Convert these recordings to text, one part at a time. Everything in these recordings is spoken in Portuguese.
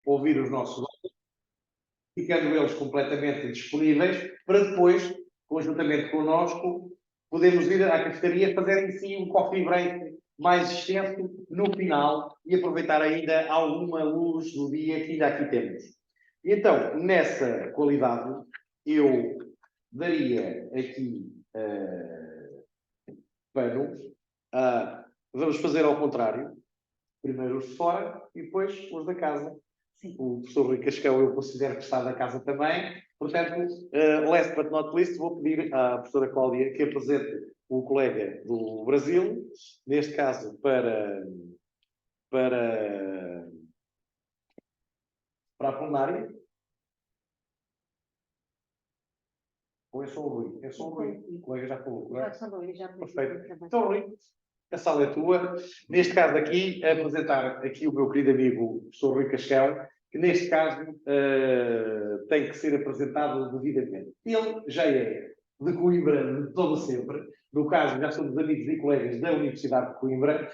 ouvir os nossos olhos, ficando eles completamente disponíveis, para depois, conjuntamente connosco, podermos ir à cafetaria fazer em si um coffee break mais extenso no final e aproveitar ainda alguma luz do dia que ainda aqui temos. E então, nessa qualidade, eu daria aqui pano. Vamos fazer ao contrário. Primeiro os de fora e depois os da casa. Sim. O professor Rui Cascão eu considero que está da casa também. Portanto, last but not least, vou pedir à professora Cláudia que apresente o colega do Brasil, neste caso para a plenária. Ou é só o Rui? É só o Rui. O colega já falou, não é? Perfeito. Então, Rui, a sala é tua. Neste caso aqui, apresentar aqui o meu querido amigo, professor Rui Cascão, que neste caso tem que ser apresentado devidamente. Ele já é de Coimbra de todo sempre. No caso, já somos amigos e colegas da Universidade de Coimbra.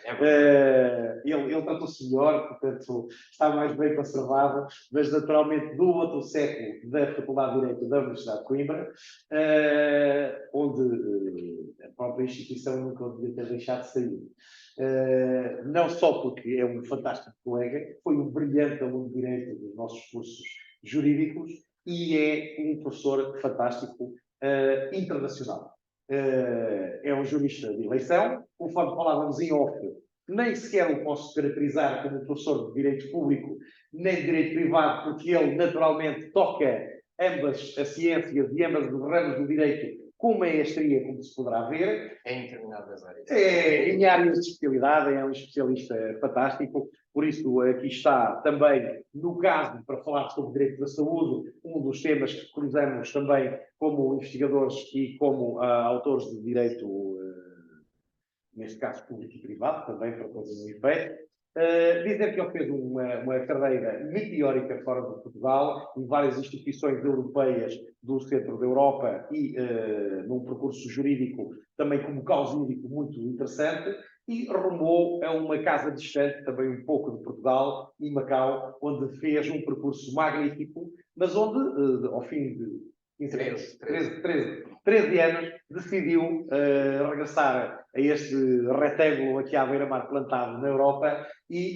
Ele tratou-se melhor, portanto, está mais bem conservado, mas naturalmente do outro século da Faculdade de Direito da Universidade de Coimbra, onde a própria instituição nunca o devia ter deixado de sair. Não só porque é um fantástico colega, foi um brilhante aluno de Direito dos nossos cursos jurídicos e é um professor fantástico internacional. É um jurista de eleição, conforme falávamos em off, nem sequer o posso caracterizar como professor de Direito Público nem de Direito Privado, porque ele naturalmente toca ambas as ciências e ambas os ramos do direito com maestria, como se poderá ver. Em determinadas áreas. Em áreas de especialidade, é um especialista fantástico. Por isso, aqui está também, no caso, para falar sobre direito da saúde, um dos temas que cruzamos também como investigadores e como autores de direito, neste caso público e privado, também para todos os efeitos. Dizer que ele fez uma carreira meteórica fora de Portugal, em várias instituições europeias do centro da Europa e num percurso jurídico também como causídico muito interessante, e rumou a uma casa distante, também um pouco de Portugal, em Macau, onde fez um percurso magnífico, mas onde, ao fim de 13 anos, decidiu regressar a este retângulo aqui à beira-mar plantado na Europa e,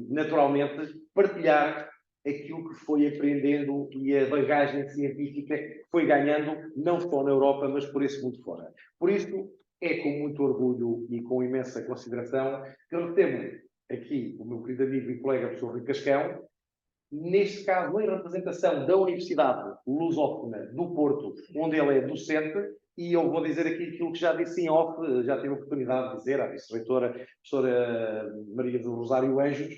naturalmente, partilhar aquilo que foi aprendendo e a bagagem científica que foi ganhando, não só na Europa, mas por esse mundo fora. Por isso, é com muito orgulho e com imensa consideração que recebo aqui o meu querido amigo e colega, professor Rui Cascão, neste caso, em representação da Universidade Lusófona do Porto, onde ele é docente, e eu vou dizer aqui aquilo que já disse em off, já tive a oportunidade de dizer à vice-reitora, professora Maria do Rosário Anjos,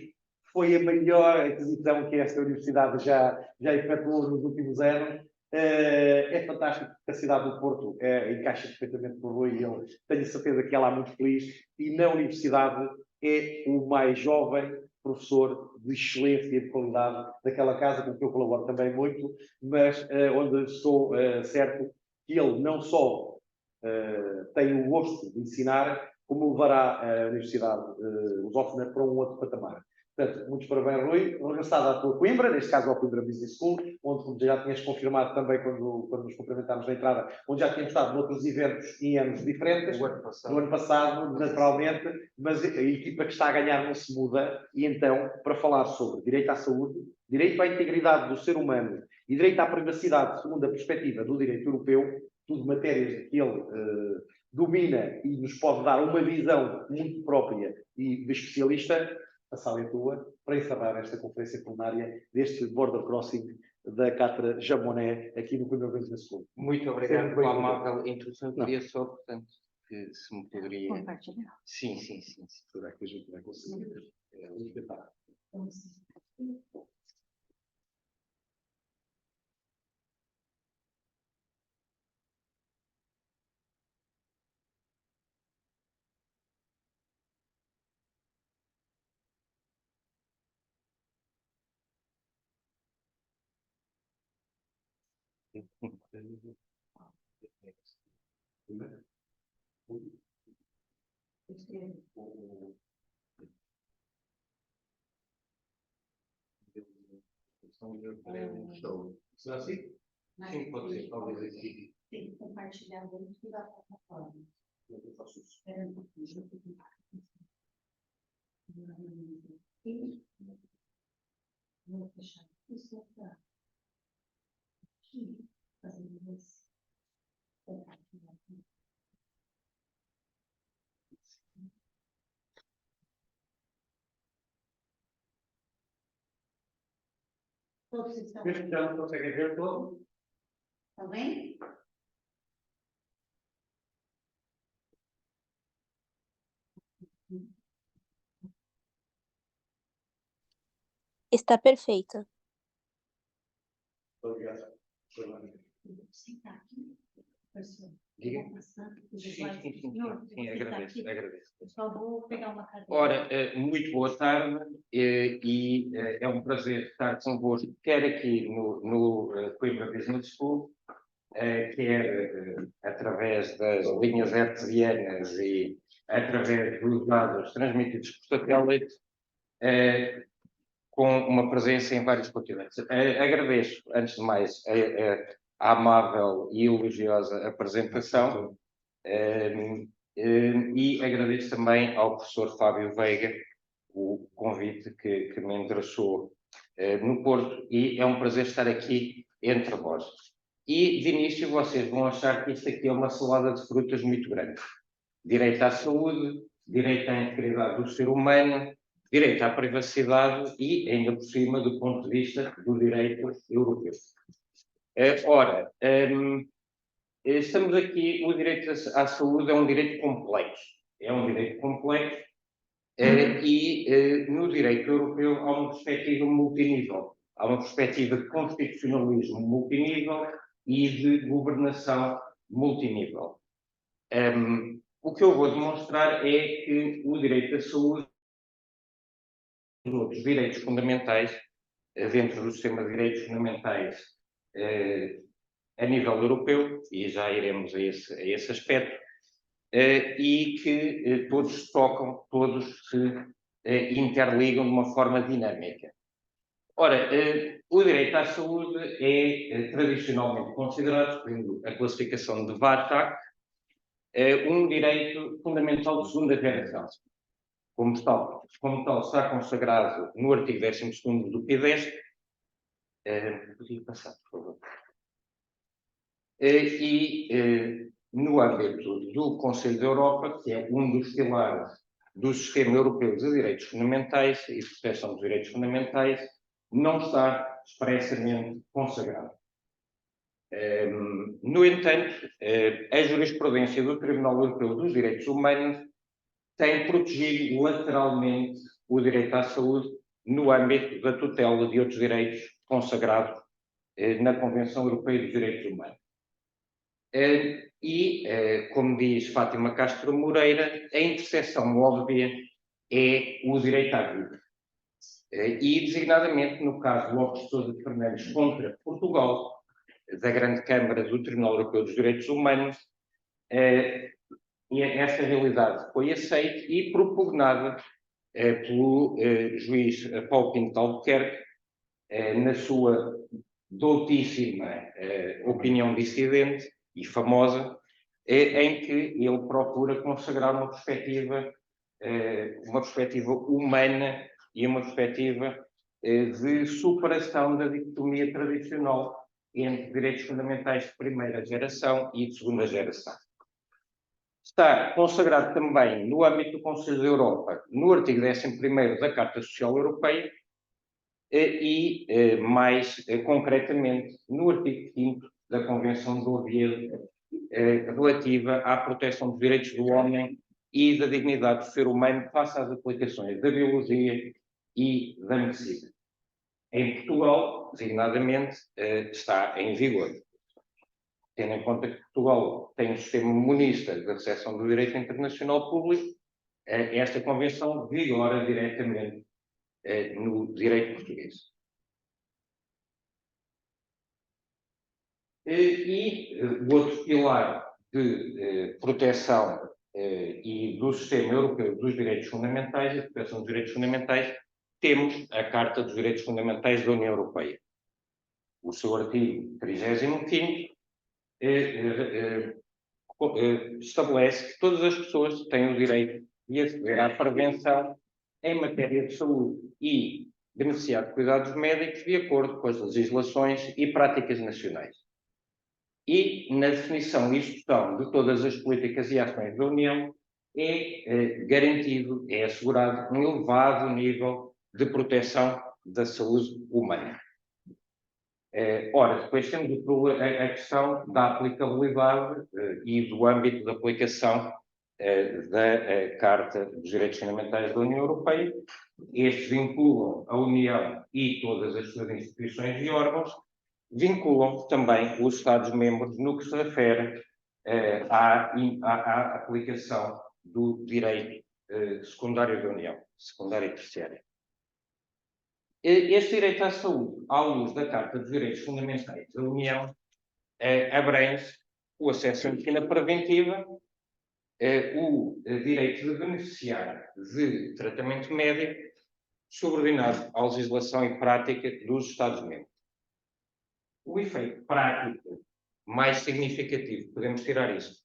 foi a melhor aquisição que esta universidade já efetuou nos últimos anos. É fantástico que a cidade do Porto encaixa perfeitamente com o Rui, e eu tenho certeza que ela é muito feliz, e na universidade é o mais jovem professor de excelência e de qualidade daquela casa, com que eu colaboro também muito, mas onde estou certo que ele não só tem o gosto de ensinar, como levará a Universidade Lusófona para um outro patamar. Portanto, muitos parabéns, Rui. Regressado à tua Coimbra, neste caso ao Coimbra Business School, onde, como já tinhas confirmado também quando nos cumprimentámos na entrada, onde já tínhamos estado noutros eventos em anos diferentes. No ano passado, naturalmente, mas a equipa que está a ganhar não se muda, e então, para falar sobre direito à saúde, direito à integridade do ser humano e direito à privacidade, segundo a perspectiva do direito europeu, tudo matérias que ele domina e nos pode dar uma visão muito própria e de especialista, a sala é tua, para encerrar esta conferência plenária deste border crossing da Cátedra Jamoné, aqui no Coimbra Business School. Muito obrigado pela amável introdução. Queria só, portanto, que se me poderia... Compartilhar. Sim. Será que a gente vai conseguir? Será assim? Sim, pode ser, talvez aqui. Tem que compartilhar dentro da plataforma. Espera um pouquinho, deixa eu vou fechar isso aqui. Aqui, fazendo isso. Todos estão Este já não conseguem ver todo? Tá bem? Está perfeita. Obrigado. Sentar aqui. Professor, Diga. vou passar os Sim, slides sim, do sim, senhor, sim, vou sentar agradeço, aqui. agradeço. Eu só vou pegar uma cadeira. Ora, muito boa tarde é um prazer estar convosco, quer aqui no Coimbra Business School, quer através das linhas hertzianas e através dos dados transmitidos por satélite, com uma presença em vários continentes. Agradeço, antes de mais, a amável e elogiosa apresentação. E agradeço também ao professor Fábio Veiga o convite que me endereçou no Porto, e é um prazer estar aqui entre vós. E, de início, vocês vão achar que isto aqui é uma salada de frutas muito grande. Direito à saúde, direito à integridade do ser humano, direito à privacidade e, ainda por cima, do ponto de vista do direito europeu. Ora, estamos aqui, o direito à saúde é um direito complexo. É um direito complexo e no direito europeu há uma perspectiva multinível. Há uma perspectiva de constitucionalismo multinível e de governação multinível. O que eu vou demonstrar é que o direito à saúde e os outros direitos fundamentais, dentro do sistema de direitos fundamentais a nível europeu, e já iremos a esse aspecto, e que todos tocam, todos se interligam de uma forma dinâmica. Ora, o direito à saúde é tradicionalmente considerado, segundo a classificação de VATAC, um direito fundamental de segunda geração. Como tal, está consagrado no artigo 12º do PIDESC. Podia passar, por favor. No âmbito do Conselho da Europa, que é um dos pilares do Sistema Europeu de Direitos Fundamentais e de Proteção dos Direitos Fundamentais, não está expressamente consagrado. No entanto, a jurisprudência do Tribunal Europeu dos Direitos Humanos tem protegido lateralmente o direito à saúde no âmbito da tutela de outros direitos consagrados na Convenção Europeia dos Direitos Humanos. Como diz Fátima Castro Moreira, a interseção óbvia é o direito à vida. E, designadamente, no caso do Lopes de Sousa de Fernandes contra Portugal, da Grande Câmara do Tribunal Europeu dos Direitos Humanos, esta realidade foi aceita e propugnada pelo juiz Paulo Pinto de Albuquerque, na sua doutíssima opinião dissidente e famosa, em que ele procura consagrar uma perspectiva humana e uma perspectiva de superação da dicotomia tradicional entre direitos fundamentais de primeira geração e de segunda geração. Está consagrado também no âmbito do Conselho da Europa, no artigo 11º da Carta Social Europeia e, mais concretamente, no artigo 5º da Convenção de Oviedo, relativa à proteção dos direitos do homem e da dignidade do ser humano face às aplicações da biologia e da medicina. Em Portugal, designadamente, está em vigor. Tendo em conta que Portugal tem um sistema monista de recepção do direito internacional público, esta convenção vigora diretamente no direito português. O outro pilar de proteção e do sistema europeu dos direitos fundamentais e de proteção dos direitos fundamentais, temos a Carta dos Direitos Fundamentais da União Europeia. o seu artigo 35º, estabelece que todas as pessoas têm o direito de aceder à prevenção em matéria de saúde e beneficiar de cuidados médicos de acordo com as legislações e práticas nacionais. E, na definição e execução de todas as políticas e ações da União, é garantido, é assegurado um elevado nível de proteção da saúde humana. Ora, depois temos a questão da aplicabilidade e do âmbito de aplicação da Carta dos Direitos Fundamentais da União Europeia. Estes vinculam a União e todas as suas instituições e órgãos, vinculam também os Estados-membros no que se refere à aplicação do direito secundário da União, secundário e terciário. Este direito à saúde, à luz da Carta dos Direitos Fundamentais da União, abrange o acesso à medicina preventiva, o direito de beneficiar de tratamento médico, subordinado à legislação e prática dos Estados-membros. O efeito prático mais significativo que podemos tirar isto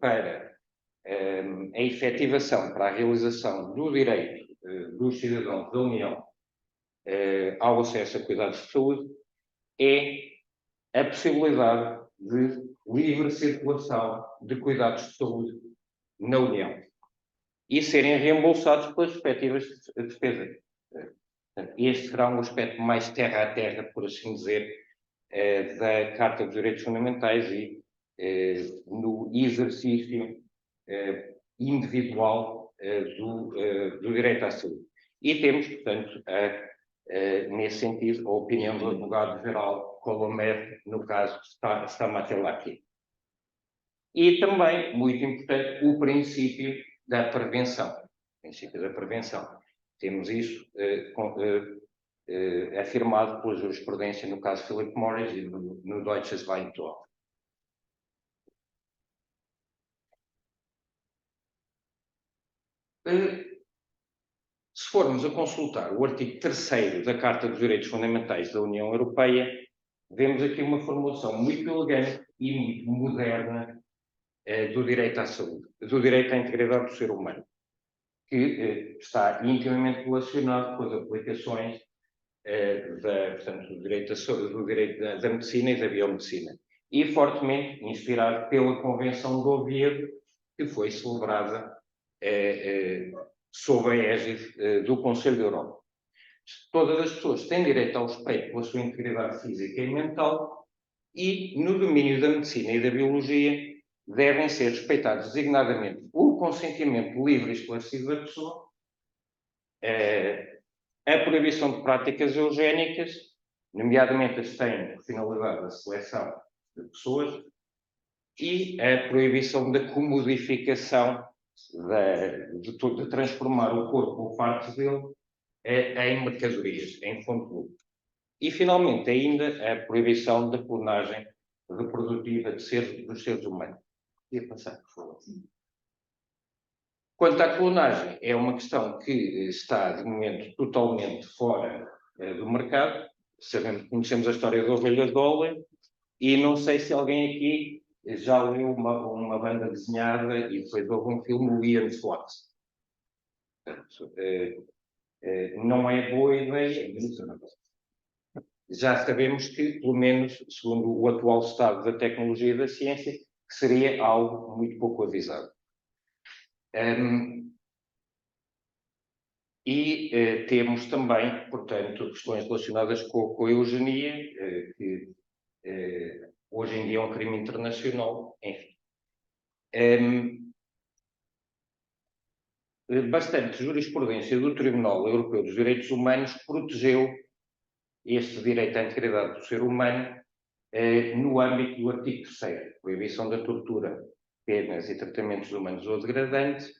para a efetivação, para a realização do direito dos cidadãos da União ao acesso a cuidados de saúde é a possibilidade de livre circulação de cuidados de saúde na União e serem reembolsados pelas respectivas despesas. Este será um aspecto mais terra a terra, por assim dizer, da Carta dos Direitos Fundamentais e no exercício individual do direito à saúde. E temos, portanto, nesse sentido, a opinião do advogado-geral Colomer, no caso, Stamatilaki. E também, muito importante, o princípio da prevenção. O princípio da prevenção. Temos isso afirmado pela jurisprudência no caso Philip Morris e no Deutsches Weintor. Se formos a consultar o artigo 3º da Carta dos Direitos Fundamentais da União Europeia, vemos aqui uma formulação muito elegante e muito moderna do direito à saúde, do direito à integridade do ser humano, que está intimamente relacionado com as aplicações portanto, do direito da medicina e da biomedicina, e fortemente inspirado pela Convenção de Oviedo, que foi celebrada sob a égide do Conselho da Europa. Todas as pessoas têm direito ao respeito pela sua integridade física e mental e, no domínio da medicina e da biologia, devem ser respeitados designadamente o consentimento livre e esclarecido da pessoa, a proibição de práticas eugénicas, nomeadamente as que têm por finalidade a seleção de pessoas, e a proibição da comodificação de transformar o corpo ou partes dele em mercadorias, em fonte de lucro. E, finalmente, ainda a proibição da clonagem reprodutiva dos seres humanos. Ia passar, por favor. Quanto à clonagem, é uma questão que está, de momento, totalmente fora do mercado. Conhecemos a história da ovelha Dolly e não sei se alguém aqui já leu uma banda desenhada e depois houve um filme, o Ian Fox. Não é boa ideia. Já sabemos que, pelo menos, segundo o atual estado da tecnologia e da ciência, que seria algo muito pouco avisado. Temos também, portanto, questões relacionadas com a eugenia, que hoje em dia é um crime internacional, enfim. Bastante jurisprudência do Tribunal Europeu dos Direitos Humanos protegeu este direito à integridade do ser humano no âmbito do artigo 3º, proibição da tortura, penas e tratamentos humanos ou degradantes,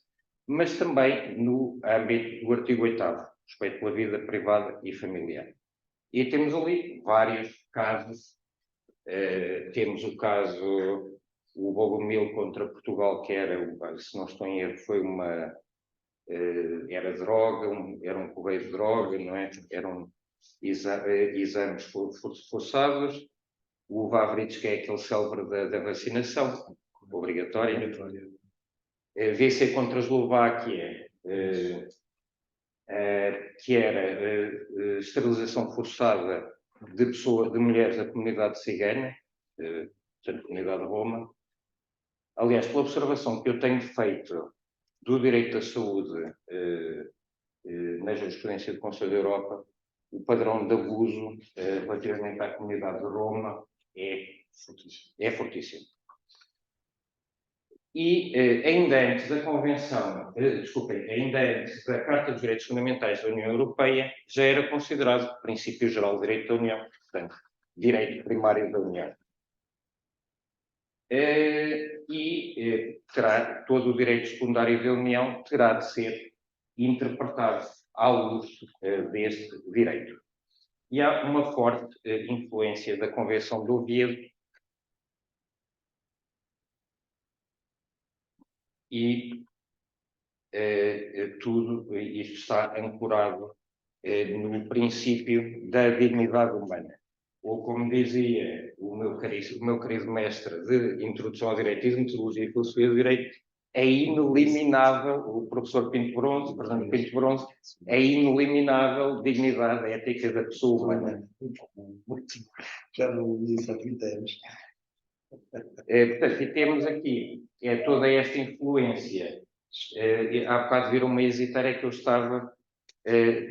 mas também no âmbito do artigo 8º, respeito pela vida privada e familiar. E temos ali vários casos. Temos o caso, o Bogomil contra Portugal, que era, se não estou em erro, foi era droga, era um correio de droga, não é? Era exames forçados, o Vavrich, que é aquele célebre da vacinação, obrigatória, VC contra a Eslováquia, que era esterilização forçada de mulheres da comunidade cigana, portanto, comunidade de Roma. Aliás, pela observação que eu tenho feito do direito à saúde na jurisprudência do Conselho da Europa, o padrão de abuso relativamente à comunidade de Roma é fortíssimo. E ainda antes da Convenção, ainda antes da Carta dos Direitos Fundamentais da União Europeia, já era considerado princípio geral de direito da União, portanto, direito primário da União. Todo o direito secundário da União terá de ser interpretado à luz deste direito. E há uma forte influência da Convenção de Oviedo e tudo isto está ancorado no princípio da dignidade humana. Ou, como dizia o meu querido mestre de Introdução ao Direito e de Metodologia e Filosofia do Direito, é ineliminável, o professor Pinto Bronze, Fernando Pinto Bronze, é ineliminável dignidade ética da pessoa humana. Já não li isso há 30 anos. Portanto, e temos aqui toda esta influência. Há bocado viram-me a hesitar, é que eu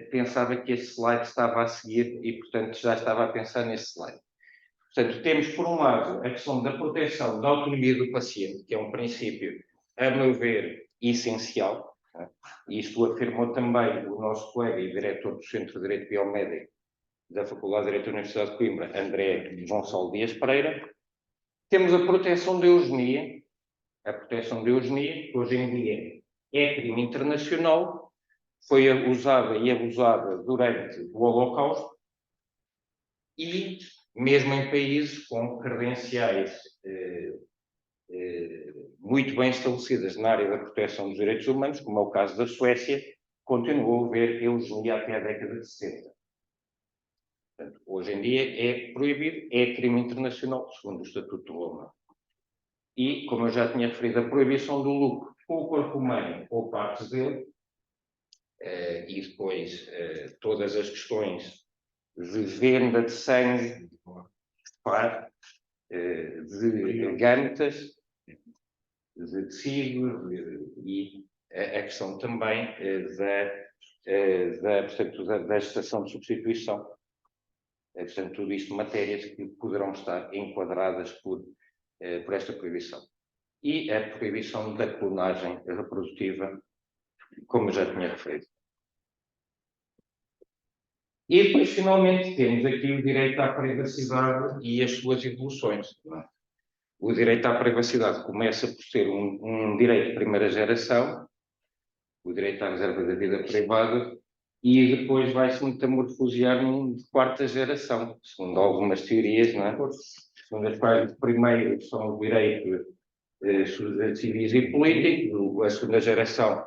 pensava que este slide estava a seguir e, portanto, já estava a pensar nesse slide. Portanto, temos, por um lado, a questão da proteção da autonomia do paciente, que é um princípio, a meu ver, essencial. Isto afirmou também o nosso colega e diretor do Centro de Direito Biomédico da Faculdade de Direito da Universidade de Coimbra, André Gonçalo Dias Pereira. Temos a proteção da eugenia, que hoje em dia é crime internacional, foi usada e abusada durante o Holocausto e, mesmo em países com credenciais muito bem estabelecidas na área da proteção dos direitos humanos, como é o caso da Suécia, continuou a haver eugenia até a década de 60. Portanto, hoje em dia é proibido, é crime internacional, segundo o Estatuto de Roma. E, como eu já tinha referido, a proibição do lucro com o corpo humano ou partes dele, e depois todas as questões de venda de sangue, de gâmetas, de tecido, e a questão também da gestação de substituição. Portanto, tudo isto matérias que poderão estar enquadradas por esta proibição. E a proibição da clonagem reprodutiva, como eu já tinha referido. E depois, finalmente, temos aqui o direito à privacidade e as suas evoluções. O direito à privacidade começa por ser um direito de primeira geração, o direito à reserva da vida privada, e depois vai-se metamorfosear num de quarta geração, segundo algumas teorias, não é? Segundo as quais o primeiro são os direitos civis e políticos, a segunda geração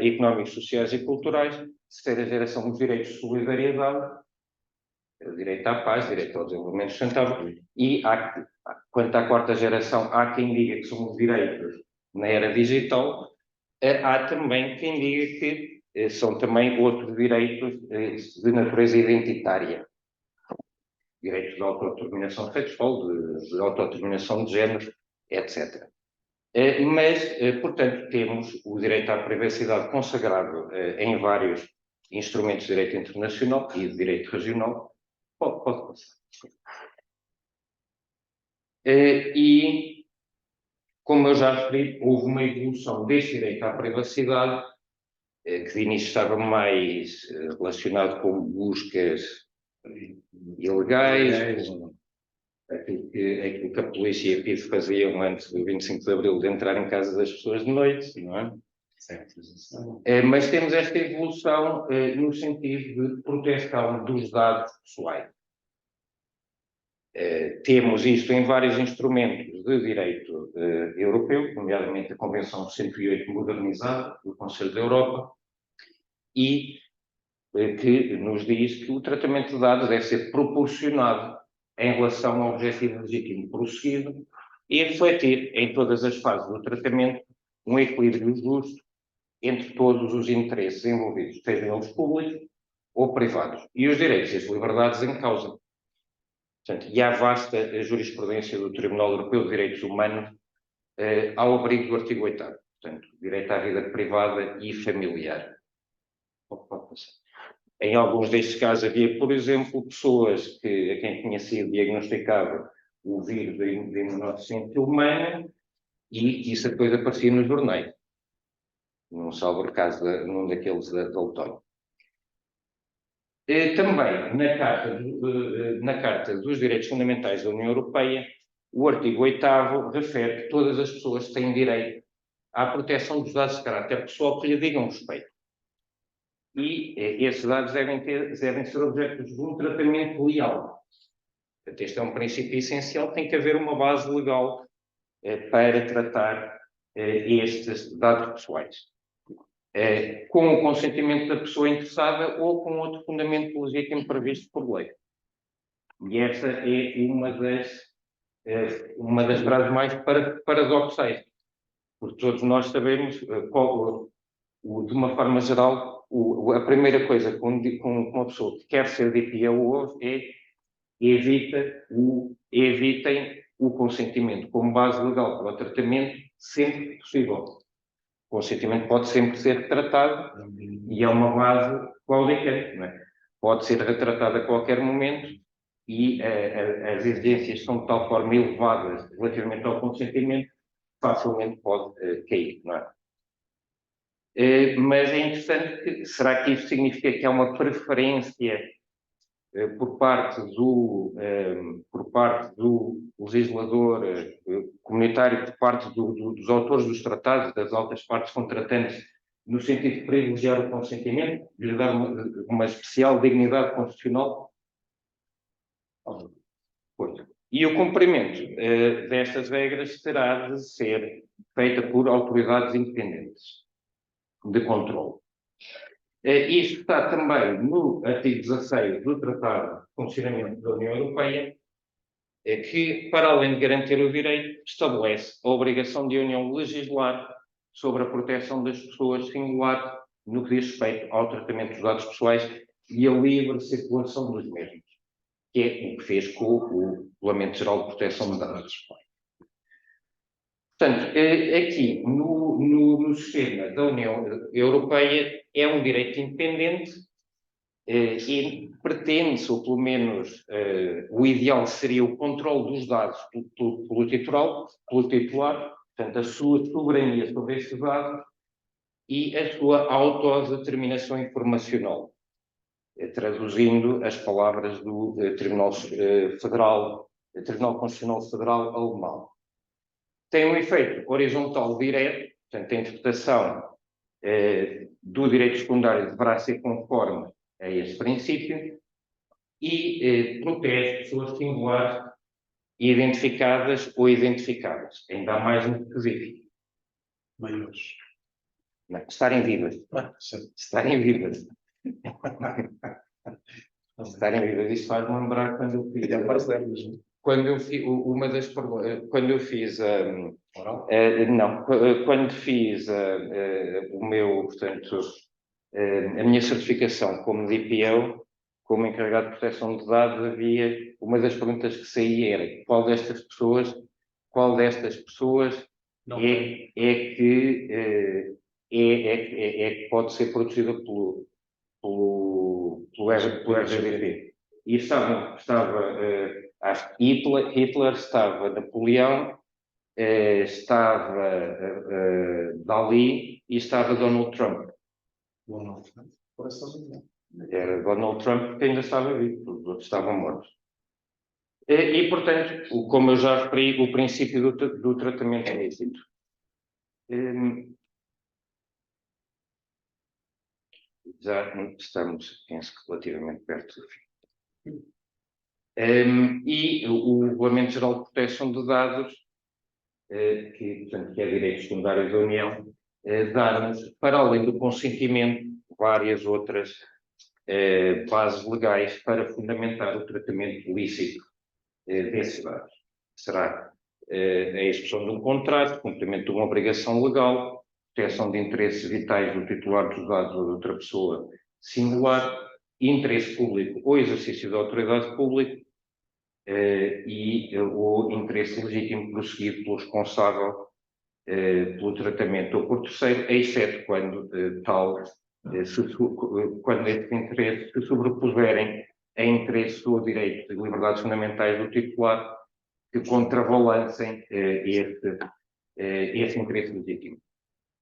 económicos, sociais e culturais, a terceira geração os direitos de solidariedade, o direito à paz, o direito ao desenvolvimento sustentável, e quanto à quarta geração, há quem diga que são os direitos na era digital, há também quem diga que são também outros direitos de natureza identitária. Direito de autodeterminação sexual, de autodeterminação de género, etc. Portanto, temos o direito à privacidade consagrado em vários instrumentos de direito internacional e de direito regional. Pode passar. E, como eu já referi, houve uma evolução deste direito à privacidade, que de início estava mais relacionado com buscas ilegais, aquilo que a polícia e a PIDE faziam antes do 25 de Abril, de entrar em casa das pessoas de noite, não é? Mas temos esta evolução no sentido de proteção dos dados pessoais. Temos isto em vários instrumentos de direito europeu, nomeadamente a Convenção 108 modernizada do Conselho da Europa, e que nos diz que o tratamento de dados deve ser proporcionado em relação ao objetivo legítimo prosseguido e refletir em todas as fases do tratamento um equilíbrio justo entre todos os interesses envolvidos, sejam eles públicos ou privados, e os direitos e as liberdades em causa. Portanto, e há vasta jurisprudência do Tribunal Europeu de Direitos Humanos ao abrigo do artigo 8º, portanto, direito à vida privada e familiar. Em alguns destes casos havia, por exemplo, pessoas a quem tinha sido diagnosticado o vírus da imunodeficiência humana e isso depois aparecia nos jornais. Não salvo o caso num daqueles da outono. Também, na Carta dos Direitos Fundamentais da União Europeia, o artigo 8º refere que todas as pessoas têm direito à proteção dos dados de caráter pessoal que lhe digam respeito. E esses dados devem ser objeto de um tratamento leal. Portanto, este é um princípio essencial, tem que haver uma base legal para tratar estes dados pessoais. Com o consentimento da pessoa interessada ou com outro fundamento legítimo previsto por lei. E essa é uma das frases mais paradoxais, porque todos nós sabemos, de uma forma geral, a primeira coisa que uma pessoa que quer ser DPO é evitem o consentimento como base legal para o tratamento sempre que possível. O consentimento pode sempre ser retratado e é uma base qualquer, não é? Pode ser retratado a qualquer momento e as exigências são de tal forma elevadas relativamente ao consentimento que facilmente pode cair, não é? Mas é interessante será que isso significa que há uma preferência por parte do legislador comunitário, por parte dos autores dos tratados, das altas partes contratantes, no sentido de privilegiar o consentimento, de lhe dar uma especial dignidade constitucional? E o cumprimento destas regras terá de ser feita por autoridades independentes de controle. Isto está também no artigo 16 do Tratado de Funcionamento da União Europeia, que, para além de garantir o direito, estabelece a obrigação de a União legislar sobre a proteção das pessoas singular no que diz respeito ao tratamento dos dados pessoais e a livre circulação dos mesmos, que é o que fez com o Regulamento Geral de Proteção de Dados Pessoais. Portanto, aqui no sistema da União Europeia é um direito independente e pretende-se, ou pelo menos o ideal seria o controle dos dados pelo titular, portanto, a sua soberania sobre estes dados e a sua autodeterminação informacional, traduzindo as palavras do Tribunal Constitucional Federal alemão. Tem um efeito horizontal direto, portanto, a interpretação do direito secundário deverá ser conforme a esse princípio e protege pessoas singulares identificadas ou identificadas, ainda há mais um específico. Maiores. Estarem vivas. Estarem vivas. Estarem vivas. Isto faz-me lembrar quando eu fiz... Quando eu fiz uma das quando eu fiz quando fiz o meu, portanto, a minha certificação como DPO, como encarregado de proteção de dados, havia uma das perguntas que saía era qual destas pessoas que pode ser protegida pelo RGPD. E estava acho que Hitler, estava Napoleão, estava Dalí e estava Donald Trump. Era Donald Trump porque ainda estava vivo, os outros estavam mortos. E, portanto, como eu já referi, o princípio do tratamento ilícito. Já estamos, penso que relativamente perto do fim. E o Regulamento Geral de Proteção de Dados, portanto, que é direito secundário da União, dá-nos, para além do consentimento, várias outras bases legais para fundamentar o tratamento lícito desses dados. Será a execução de um contrato, cumprimento de uma obrigação legal, proteção de interesses vitais do titular dos dados ou de outra pessoa singular, interesse público ou exercício da autoridade pública ou interesse legítimo prosseguido pelo responsável pelo tratamento ou por terceiro, exceto quando quando estes interesses se sobrepuserem a interesses ou direitos de liberdades fundamentais do titular que contrabalancem esse interesse legítimo,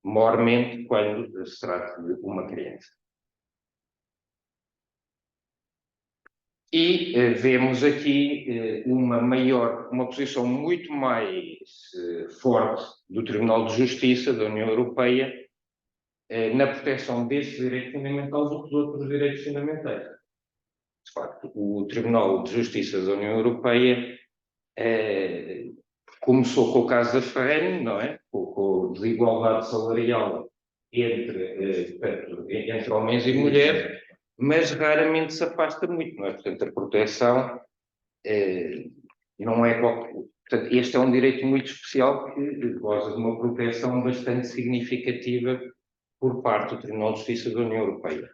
mormente quando se trata de uma criança. E vemos aqui uma posição muito mais forte do Tribunal de Justiça da União Europeia na proteção desses direitos fundamentais do que dos outros direitos fundamentais. De facto, o Tribunal de Justiça da União Europeia começou com o caso da Ferrari, não é? Com a desigualdade salarial entre homens e mulheres, mas raramente se afasta muito, não é? Portanto, a proteção não é qualquer... Portanto, este é um direito muito especial que goza de uma proteção bastante significativa por parte do Tribunal de Justiça da União Europeia.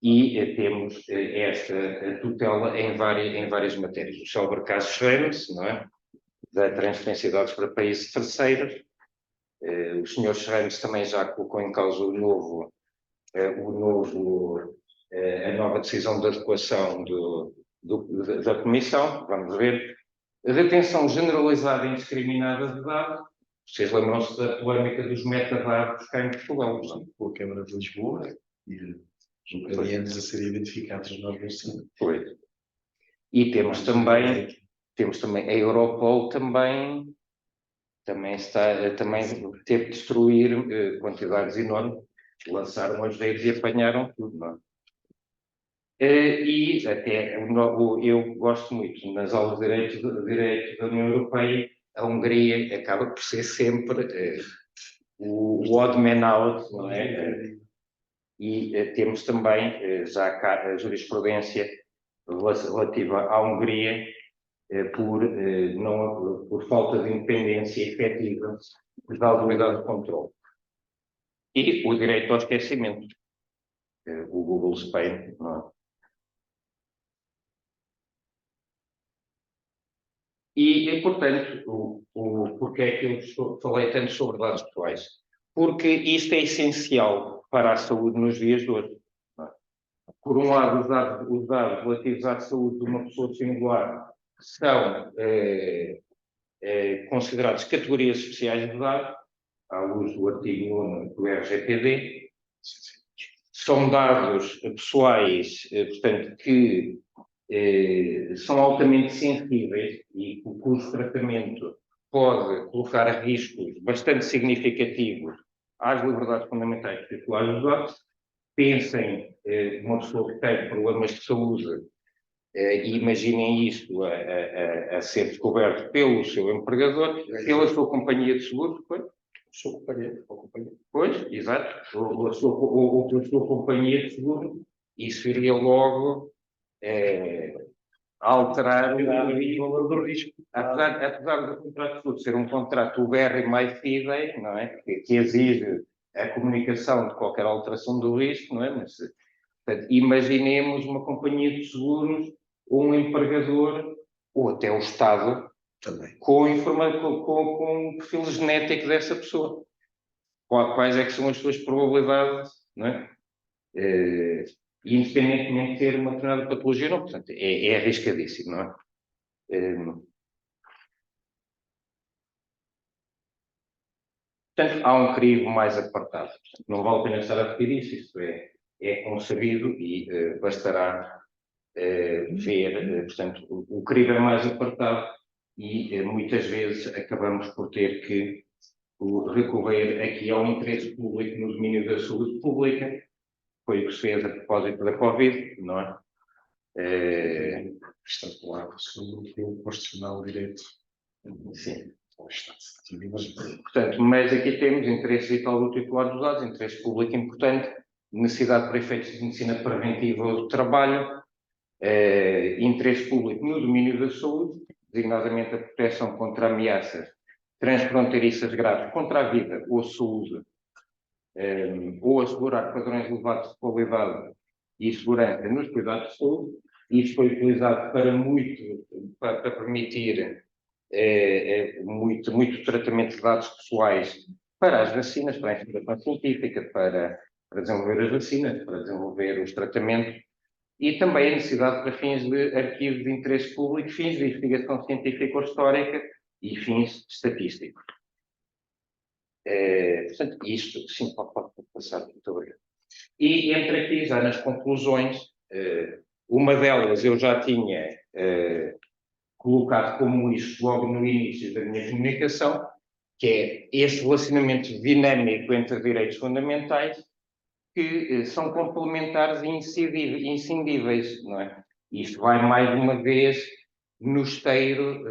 E temos esta tutela em várias matérias. O célebre caso Schrems, não é? Da transferência de dados para países terceiros. O Sr. Schrems também já colocou em causa a nova decisão de adequação da Comissão. Vamos ver. Retenção generalizada e indiscriminada de dados. Vocês lembram-se da polémica dos metadados cá em Portugal? Com a Câmara de Lisboa e os ucranianos a serem identificados na organização. Foi. E temos também a Europol também teve de destruir quantidades enormes, lançaram as redes e apanharam tudo, não é? E até eu gosto muito, nas aulas de direito da União Europeia, a Hungria acaba por ser sempre o odd man out, não é? E temos também já cá a jurisprudência relativa à Hungria por falta de independência efetiva da autoridade de controle. E o direito ao esquecimento, o Google Spain, não é? E portanto, porque é que eu falei tanto sobre dados pessoais? Porque isto é essencial para a saúde nos dias de hoje. Não é? Por um lado, os dados relativos à saúde de uma pessoa singular são considerados categorias especiais de dados, à luz do artigo 9 do RGPD. São dados pessoais, portanto, que são altamente sensíveis e cujo tratamento pode colocar riscos bastante significativos às liberdades fundamentais dos titulares dos dados. Pensem uma pessoa que tem problemas de saúde e imaginem isto a ser descoberto pelo seu empregador, pela sua companhia de seguros, pois, exato, ou pela sua companhia de seguro, isso iria logo alterar o valor do risco. Apesar do contrato de seguro ser um contrato UBR mais FIDE, não é? Que exige a comunicação de qualquer alteração do risco, não é? Mas, portanto, imaginemos uma companhia de seguros ou um empregador, ou até o Estado, também, com o perfil genético dessa pessoa. Quais é que são as suas probabilidades, não é? Independentemente de ter uma determinada patologia, não. Portanto, é arriscadíssimo, não é? Portanto, há um crivo mais apartado. Portanto, não vale a pena estar a repetir isso é concebido e bastará ver, portanto, o crivo é mais apartado e muitas vezes acabamos por ter que recorrer aqui ao interesse público no domínio da saúde pública. Foi o que se fez a propósito da Covid, não é? extrapolado sobre o constitucional direito. Sim. Ao Estado. Portanto, mas aqui temos interesse vital do titular dos dados, interesse público importante, necessidade para efeitos de medicina preventiva ou de trabalho, interesse público no domínio da saúde, designadamente a proteção contra ameaças transfronteiriças graves contra a vida ou a saúde, ou assegurar padrões elevados de qualidade e segurança nos cuidados de saúde. Isso foi utilizado para permitir muito tratamento de dados pessoais para as vacinas, para a investigação científica, para desenvolver as vacinas, para desenvolver os tratamentos, e também a necessidade para fins de arquivos de interesse público, fins de investigação científica ou histórica e fins estatísticos. Portanto, isto, sim, pode passar, muito obrigado. E entre aqui, já nas conclusões, uma delas eu já tinha colocado como isto logo no início da minha comunicação, que é este relacionamento dinâmico entre direitos fundamentais, que são complementares e inscindíveis, não é? Isto vai mais uma vez no esteiro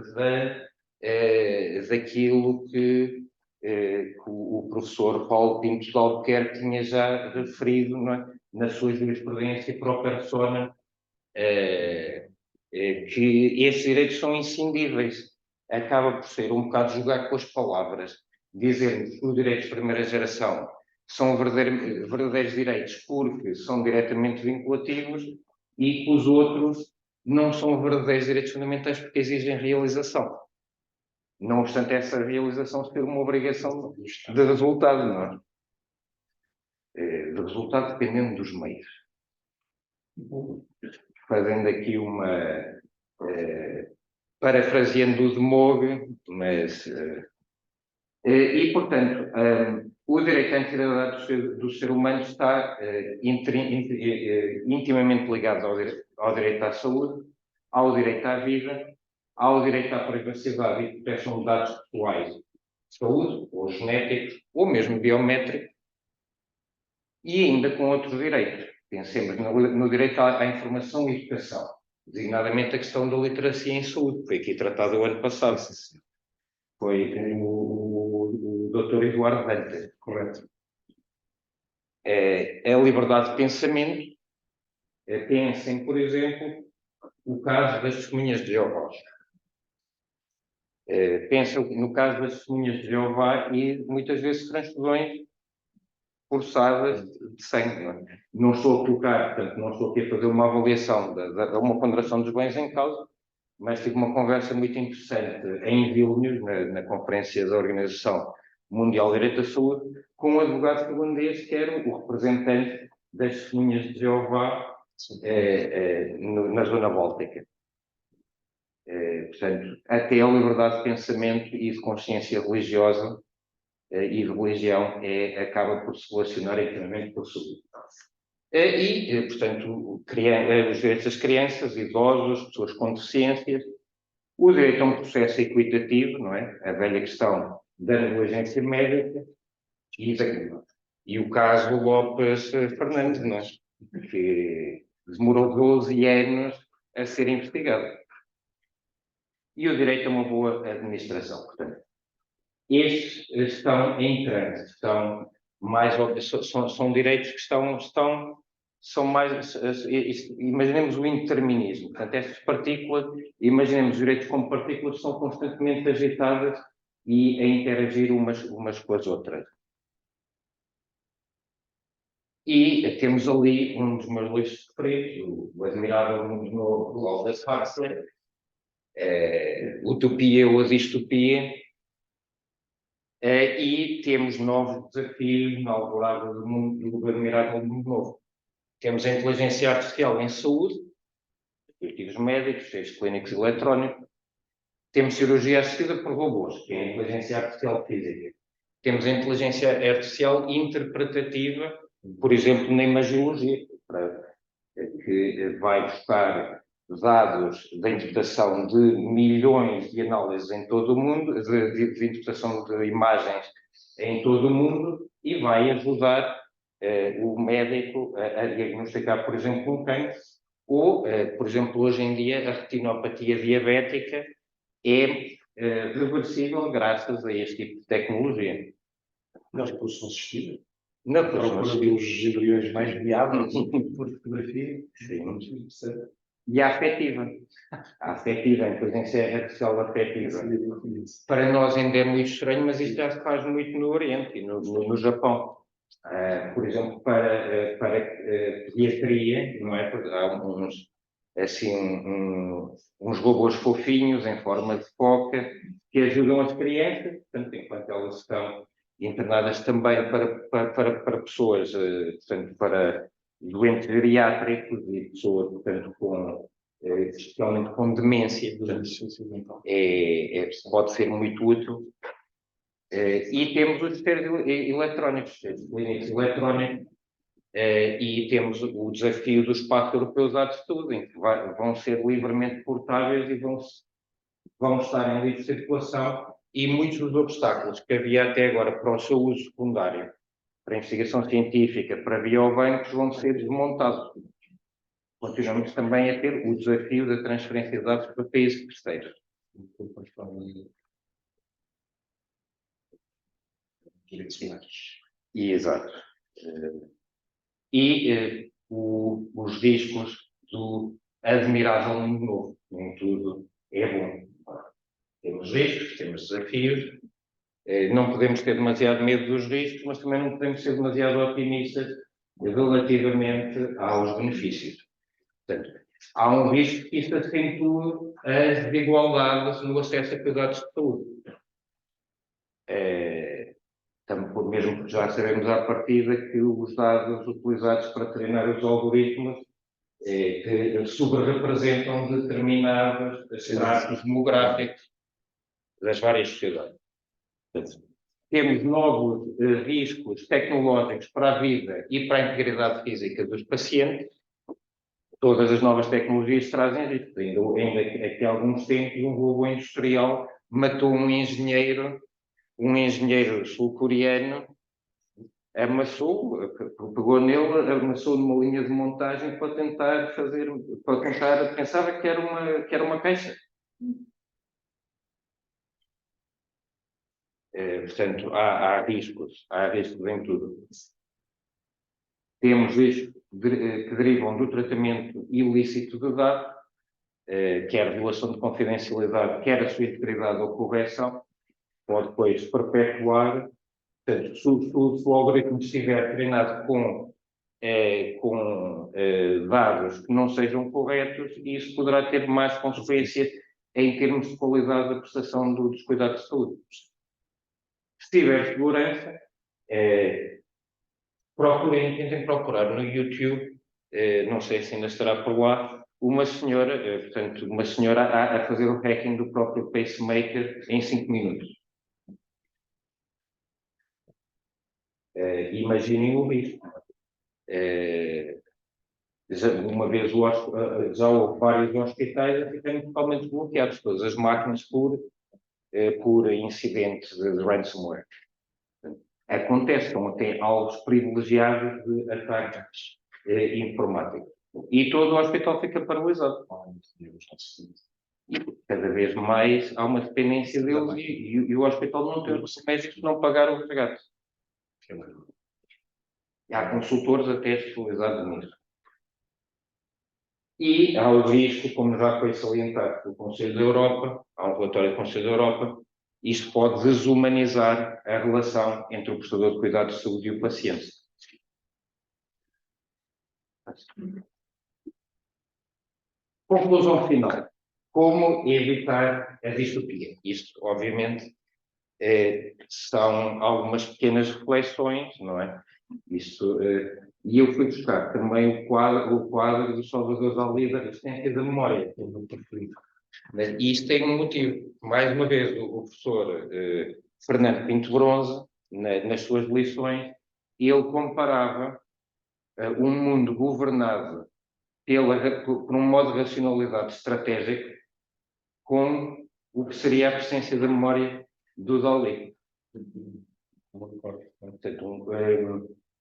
daquilo que o professor Paulo Pinto de Albuquerque tinha já referido, não é? Na sua jurisprudência pro persona, que estes direitos são inscindíveis. Acaba por ser um bocado jogar com as palavras, dizermos que os direitos de primeira geração são verdadeiros direitos porque são diretamente vinculativos e que os outros não são verdadeiros direitos fundamentais porque exigem realização. Não obstante essa realização ser uma obrigação de resultado, não é? De resultado dependendo dos meios. Fazendo aqui parafraseando o de Moog, mas... e, portanto, o direito à integridade do ser humano está intimamente ligado ao direito à saúde, ao direito à vida, ao direito à privacidade e proteção de dados pessoais de saúde, ou genéticos, ou mesmo biométricos, e ainda com outros direitos. Pensemos no direito à informação e educação, designadamente a questão da literacia em saúde, que foi aqui tratado o ano passado. Foi o Dr. Eduardo Dantas, correto? É a liberdade de pensamento. Pensem, por exemplo, o caso das testemunhas de Jeová. Pensem no caso das testemunhas de Jeová e muitas vezes transfusões forçadas de sangue. Não estou a colocar, portanto, não estou aqui a fazer uma avaliação, uma ponderação dos bens em causa, mas tive uma conversa muito interessante em Vilnius, na conferência da Organização Mundial de Direito à Saúde, com um advogado finlandês que era o representante das testemunhas de Jeová na zona báltica. Portanto, até a liberdade de pensamento e de consciência religiosa e de religião acaba por se relacionar intimamente com a saúde. Portanto, os direitos das crianças, idosos, pessoas com deficiências, o direito a um processo equitativo, não é? A velha questão da negligência médica e o caso Lopes Fernandes, não é? Que demorou 12 anos a ser investigado. E o direito a uma boa administração, portanto. Estes estão em trânsito, são direitos que são mais, imaginemos o indeterminismo, portanto, estas partículas, imaginemos os direitos como partículas que são constantemente agitadas e a interagir umas com as outras. E temos ali um dos meus livros preferidos, o Admirável Mundo Novo, do Aldous Huxley, Utopia ou a Distopia, e temos novos desafios na alvorada do Admirável Mundo Novo. Temos a inteligência artificial em saúde, dispositivos médicos, testes clínicos eletrónicos. Temos cirurgia assistida por robôs, que é a inteligência artificial física. Temos a inteligência artificial interpretativa, por exemplo, na imagiologia, que vai buscar dados da interpretação de milhões de análises em todo o mundo, de interpretação de imagens em todo o mundo, e vai ajudar o médico a diagnosticar, por exemplo, um cancro, ou, por exemplo, hoje em dia, a retinopatia diabética é reversível graças a este tipo de tecnologia. Na reprodução assistida? Na À procura procura dos embriões mais viáveis por fotografia. Sim. Muito interessante. E a afetiva. A afetiva, a inteligência artificial afetiva. Para nós ainda é muito estranho, mas isto já se faz muito no Oriente e no Japão. Por exemplo, para pediatria, não é? Há uns, assim, uns robôs fofinhos em forma de foca que ajudam as crianças, portanto, enquanto elas estão internadas também para pessoas, portanto, para doentes geriátricos e pessoas, portanto, especialmente com demência, portanto, pode ser muito útil. E temos os sistemas eletrónicos, os clínicos eletrónicos, e temos o desafio do espaço europeu de estudo, em que vão ser livremente portáveis e vão estar em livre circulação, e muitos dos obstáculos que havia até agora para o seu uso secundário, para a investigação científica, para biobancos, vão ser desmontados. Continuamos também a ter o desafio da transferência de dados para países terceiros. Exato. Os riscos do admirável mundo novo. Nem tudo é bom. Temos riscos, temos desafios. Não podemos ter demasiado medo dos riscos, mas também não podemos ser demasiado otimistas relativamente aos benefícios. Portanto, há um risco que isto acentue as desigualdades no acesso a cuidados de saúde. Mesmo porque já sabemos à partida que os dados utilizados para treinar os algoritmos que sobre-representam determinados estratos demográficos das várias sociedades. Portanto, temos novos riscos tecnológicos para a vida e para a integridade física dos pacientes. Todas as novas tecnologias trazem riscos. Ainda aqui há alguns tempos, um robô industrial matou um engenheiro sul-coreano, pegou nele, amassou numa linha de montagem para tentar pensava que era uma caixa. Portanto, há riscos em tudo. Temos riscos que derivam do tratamento ilícito de dados, quer a violação de confidencialidade, quer a sua integridade ou correção, pode depois perpetuar. Portanto, se o algoritmo estiver treinado com dados que não sejam corretos, isso poderá ter mais consequências em termos de qualidade da prestação dos cuidados de saúde. Se tiver segurança, tentem procurar no YouTube, não sei se ainda estará por lá, uma senhora a fazer o hacking do próprio pacemaker em 5 minutos. Imaginem o risco. Uma vez já houve vários hospitais a ficarem totalmente bloqueados, todas as máquinas por incidentes de ransomware. Acontece, são até alvos privilegiados de ataques informáticos. E todo o hospital fica paralisado. E cada vez mais há uma dependência deles e o hospital não tem os médicos que não pagaram o resgate. Há consultores até especializados nisso. E há o risco, como já foi salientado pelo Conselho da Europa, há um relatório do Conselho da Europa, isto pode desumanizar a relação entre o prestador de cuidados de saúde e o paciente. Conclusão final. Como evitar a distopia? Isto, obviamente, são algumas pequenas reflexões, não é? E eu fui buscar também o quadro do Salvador Dalí da Resistência da Memória, que é o meu preferido. E isto tem um motivo. Mais uma vez, o professor Fernando Pinto Bronze, nas suas lições, ele comparava um mundo governado por um modo de racionalidade estratégica com o que seria a presença da memória do Dalí.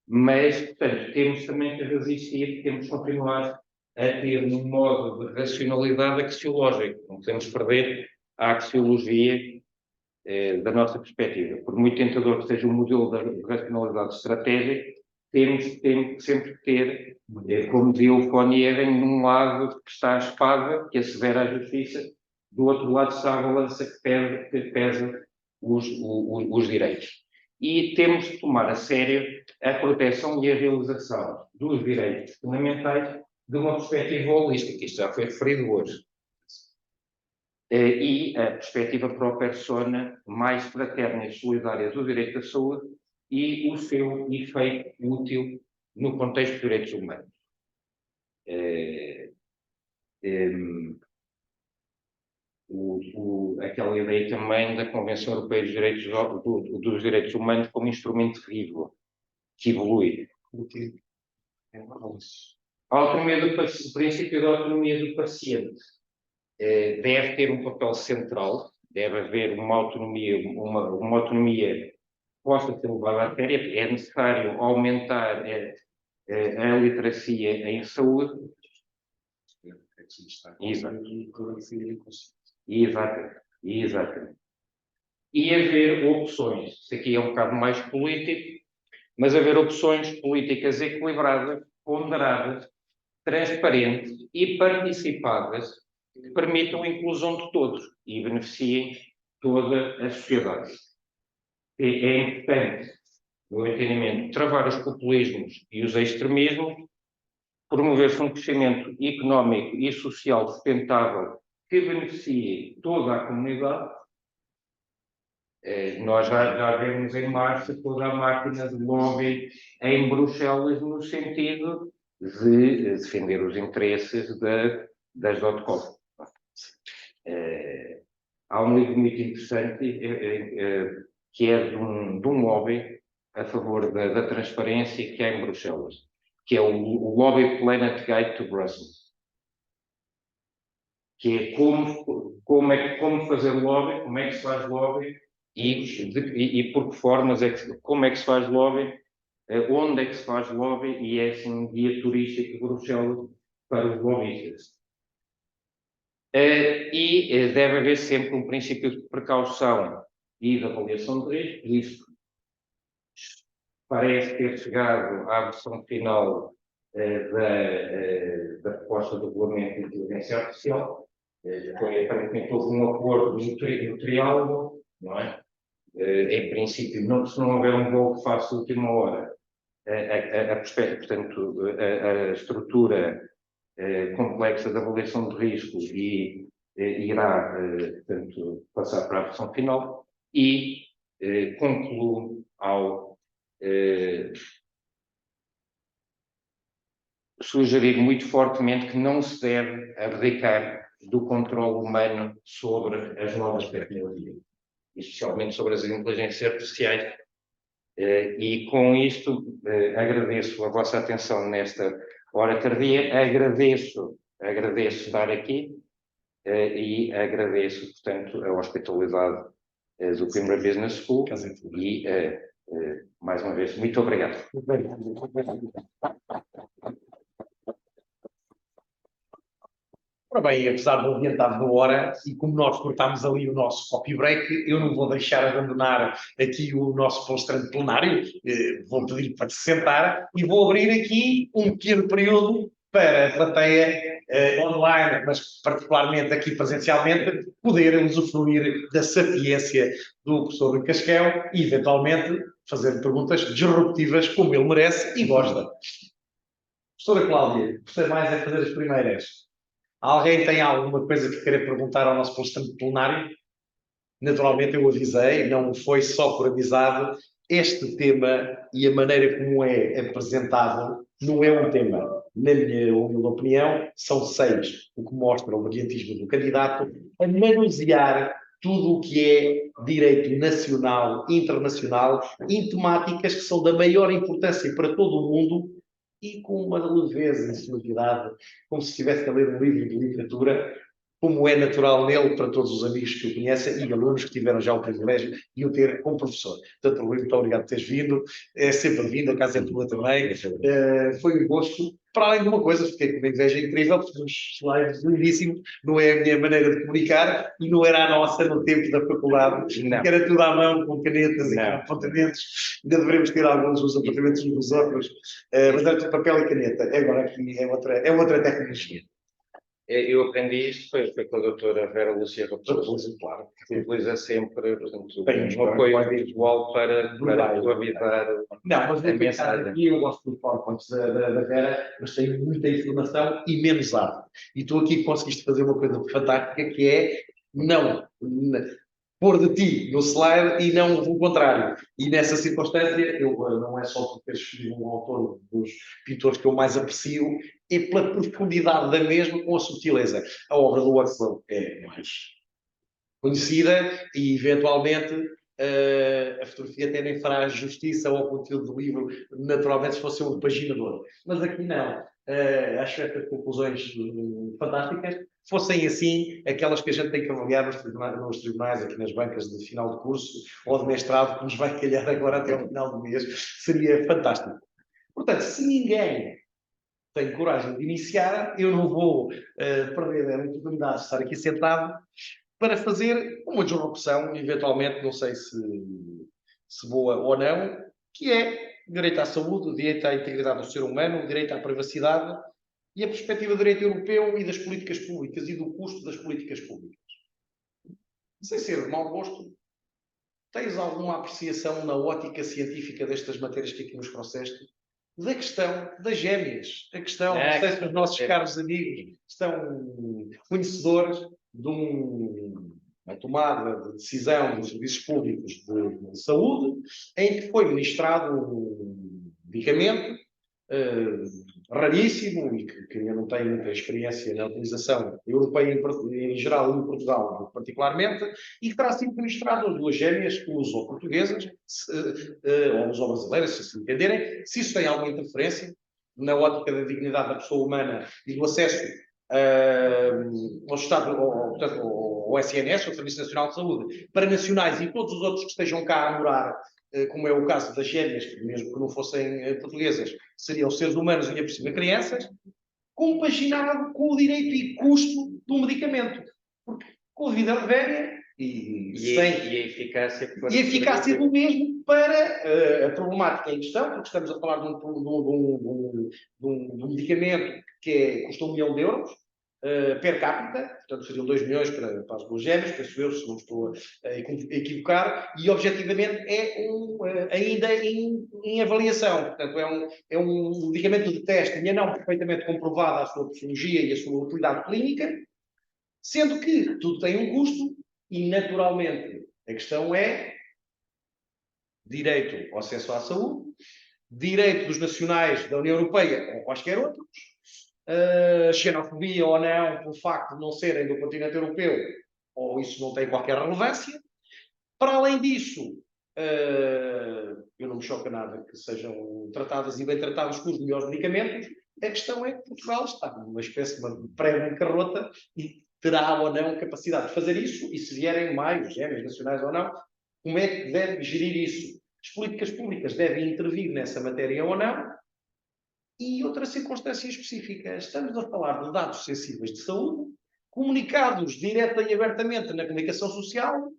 Mas, portanto, temos também que resistir, temos que continuar a ter um modo de racionalidade axiológico. Não podemos perder a axiologia da nossa perspectiva. Por muito tentador que seja o modelo da racionalidade estratégica, temos sempre que ter, como dizia o von Ehren, num lado que está a espada, que assevera a justiça, do outro lado está a balança que pesa os direitos. E temos de tomar a sério a proteção e a realização dos direitos fundamentais de uma perspectiva holística, isto já foi referido hoje. E a perspectiva para a persona mais fraterna e solidária do direito à saúde e o seu efeito útil no contexto dos direitos humanos. Aquela ideia também da Convenção Europeia dos Direitos Humanos como instrumento vivo, que evolui. O princípio da autonomia do paciente deve ter um papel central, deve haver uma autonomia que possa ser levada a sério. É necessário aumentar a literacia em saúde. Exatamente. E haver opções, isso aqui é um bocado mais político, mas haver opções políticas equilibradas, ponderadas, transparentes e participadas, que permitam a inclusão de todos e beneficiem toda a sociedade. É importante, no entendimento, travar os populismos e os extremismos, promover-se um crescimento económico e social sustentável que beneficie toda a comunidade. Nós já vemos em marcha toda a máquina de lobby em Bruxelas no sentido de defender os interesses das .com. Há um livro muito interessante que é de um lobby a favor da transparência que há em Bruxelas, que é o Lobby Planet Guide to Brussels, que é como fazer lobby, como é que se faz lobby e por que formas, como é que se faz lobby, onde é que se faz lobby, e é assim um guia turístico de Bruxelas para os lobbyistas. Deve haver sempre um princípio de precaução e de avaliação de risco. Isto parece ter chegado à versão final da proposta do regulamento de inteligência artificial. Aparentemente houve um acordo no triálogo, não é? Em princípio, se não houver um voo que faça a última hora, portanto, a estrutura complexa da avaliação de risco irá, portanto, passar para a versão final e concluo ao sugerir muito fortemente que não se deve abdicar do controle humano sobre as novas tecnologias, especialmente sobre as inteligências artificiais. E com isto agradeço a vossa atenção nesta hora tardia, agradeço estar aqui e agradeço, portanto, a hospitalidade do Coimbra Business School e, mais uma vez, muito obrigado. Ora bem, apesar de adiantar de hora, e como nós cortámos ali o nosso coffee break, eu não vou deixar abandonar aqui o nosso palestrante plenário, vou pedir para se sentar e vou abrir aqui um pequeno período para a plateia online, mas particularmente aqui presencialmente, poder usufruir da sapiência do professor Rui Casquel e, eventualmente, fazer perguntas disruptivas como ele merece e gosta. Professora Cláudia, você mais é fazer as primeiras. Alguém tem alguma coisa que queira perguntar ao nosso palestrante plenário? Naturalmente eu avisei, não foi só por amizade. Este tema e a maneira como é apresentado não é um tema. Na minha humilde opinião, são 6, o que mostra o brilhantismo do candidato a manusear tudo o que é direito nacional e internacional em temáticas que são da maior importância para todo o mundo e com uma leveza e sonoridade, como se estivesse a ler um livro de literatura, como é natural nele para todos os amigos que o conhecem e alunos que tiveram já o privilégio de o ter como professor. Portanto, Rui, muito obrigado por teres vindo. É sempre vindo, a casa é tua também. Foi um gosto. Para além de uma coisa, fiquei com uma inveja incrível, porque os slides lindíssimos, não é a minha maneira de comunicar e não era a nossa no tempo da faculdade, Não. que era tudo à mão, com canetas e com Não. apontamentos. Ainda devemos ter alguns dos apontamentos uns dos outros, mas era tudo papel e caneta. Agora aqui é outra tecnologia. Eu aprendi isto, foi com a doutora Vera Lúcia Raposo, Claro. que utiliza sempre, portanto, Tem um apoio PowerPoint visual para suavizar Não, mas a vou pensar mensagem. aqui, eu gosto do PowerPoint da Vera, mas tenho muita informação e menos arte. E tu aqui conseguiste fazer uma coisa fantástica que é não pôr de ti no slide e não o contrário. E nessa circunstância, eu não é só por ter escolhido um autor dos pintores que eu mais aprecio, e pela profundidade da mesma com a subtileza. A obra do Huxley é mais conhecida e, eventualmente, a fotografia até nem fará justiça ao conteúdo do livro, naturalmente, se fosse um paginador. Mas aqui não. Acho estas conclusões fantásticas. Fossem assim, aquelas que a gente tem que avaliar nos tribunais, aqui nas bancas de final de curso ou de mestrado, que nos vai calhar agora até ao final do mês, seria fantástico. Portanto, se ninguém tem coragem de iniciar, eu não vou perder a oportunidade de estar aqui sentado para fazer uma disrupção, eventualmente, não sei se boa ou não, que é direito à saúde, direito à integridade do ser humano, direito à privacidade e a perspectiva do direito europeu e das políticas públicas e do custo das políticas públicas. Sem ser de mau gosto, tens alguma apreciação na ótica científica destas matérias que aqui nos trouxeste? Da questão das gêmeas, a questão, não sei se os nossos caros amigos estão conhecedores de uma tomada de decisão dos serviços públicos de saúde, em que foi ministrado um medicamento raríssimo e que ainda não tem muita experiência na utilização europeia em geral e em Portugal particularmente, e que terá sido ministrado a duas gêmeas que usam portuguesas ou usam brasileiras, se entenderem, se isso tem alguma interferência na ótica da dignidade da pessoa humana e do acesso ao Estado, portanto, ao SNS, ao Serviço Nacional de Saúde, para nacionais e todos os outros que estejam cá a morar, como é o caso das gêmeas, que mesmo que não fossem portuguesas, seriam seres humanos e, por cima, crianças, compaginado com o direito e custo do medicamento. Porque com a vida velha e a eficácia do mesmo para a problemática em questão, porque estamos a falar de um medicamento que custa 1 milhão de euros, per capita, portanto seriam 2 milhões para as duas gêmeas, penso eu, se não estou a equivocar, e objetivamente é ainda em avaliação, portanto é um medicamento de teste ainda não perfeitamente comprovada a sua posologia e a sua utilidade clínica, sendo que tudo tem um custo e naturalmente a questão é direito ao acesso à saúde, direito dos nacionais da União Europeia ou quaisquer outros, xenofobia ou não, pelo facto de não serem do continente europeu, ou isso não tem qualquer relevância. Para além disso, eu não me choca nada que sejam tratadas e bem tratadas com os melhores medicamentos. A questão é que Portugal está numa espécie de uma pré-bancarrota e terá ou não capacidade de fazer isso, e se vierem mais gêmeos nacionais ou não, como é que deve gerir isso? As políticas públicas devem intervir nessa matéria ou não? E outra circunstância específica, estamos a falar de dados sensíveis de saúde, comunicados direta e abertamente na comunicação social,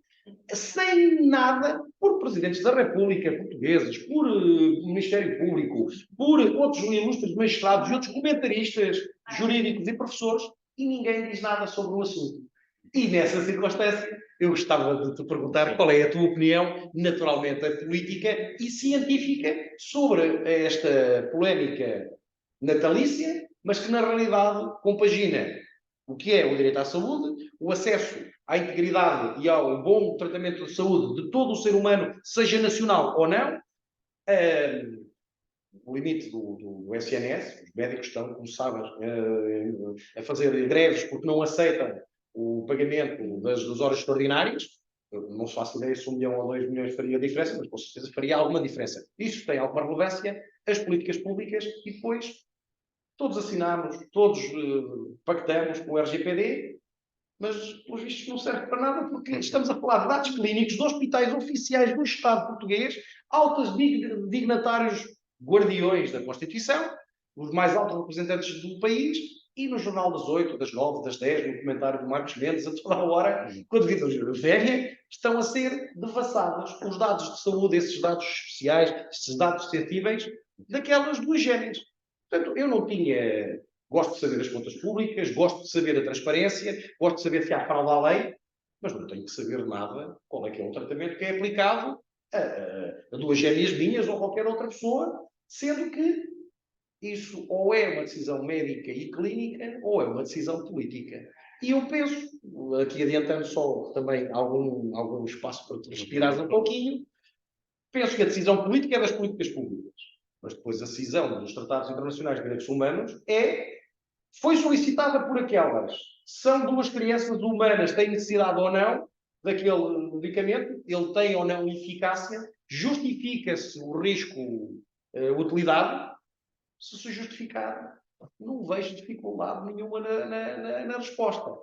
sem nada por presidentes da República portugueses, por Ministério Público, por outros ilustres magistrados e outros comentaristas jurídicos e professores, e ninguém diz nada sobre o assunto. E nessa circunstância, eu gostava de te perguntar qual é a tua opinião, naturalmente a política e científica, sobre esta polémica natalícia, mas que na realidade compagina o que é o direito à saúde, o acesso à integridade e ao bom tratamento de saúde de todo o ser humano, seja nacional ou não, o limite do SNS, os médicos estão, como sabem, a fazer greves porque não aceitam o pagamento das horas extraordinárias. Eu não faço ideia se 1 milhão ou 2 milhões faria diferença, mas com certeza faria alguma diferença. Isso tem alguma relevância, as políticas públicas, e depois todos assinamos, todos pactamos com o RGPD, mas, pelos vistos, não serve para nada, porque estamos a falar de dados clínicos de hospitais oficiais do Estado português, altos dignatários guardiões da Constituição, os mais altos representantes do país, e no Jornal das 8, das 9, das 10, no comentário do Marcos Mendes, a toda a hora, quando viram a férias, estão a ser devassados os dados de saúde, esses dados especiais, esses dados sensíveis, daquelas duas géneros. Portanto, eu não tinha... Gosto de saber as contas públicas, gosto de saber a transparência, gosto de saber se há fraude à lei, mas não tenho que saber nada qual é que é o tratamento que é aplicado a duas gêmeas minhas ou qualquer outra pessoa, sendo que isso ou é uma decisão médica e clínica ou é uma decisão política. E eu penso, aqui adiantando só também algum espaço para tu respirares um pouquinho, penso que a decisão política é das políticas públicas, mas depois a decisão dos tratados internacionais de direitos humanos foi solicitada por aquelas. São duas crianças humanas, têm necessidade ou não daquele medicamento, ele tem ou não eficácia, justifica-se o risco, utilidade. Se justificar, não vejo dificuldade nenhuma na resposta.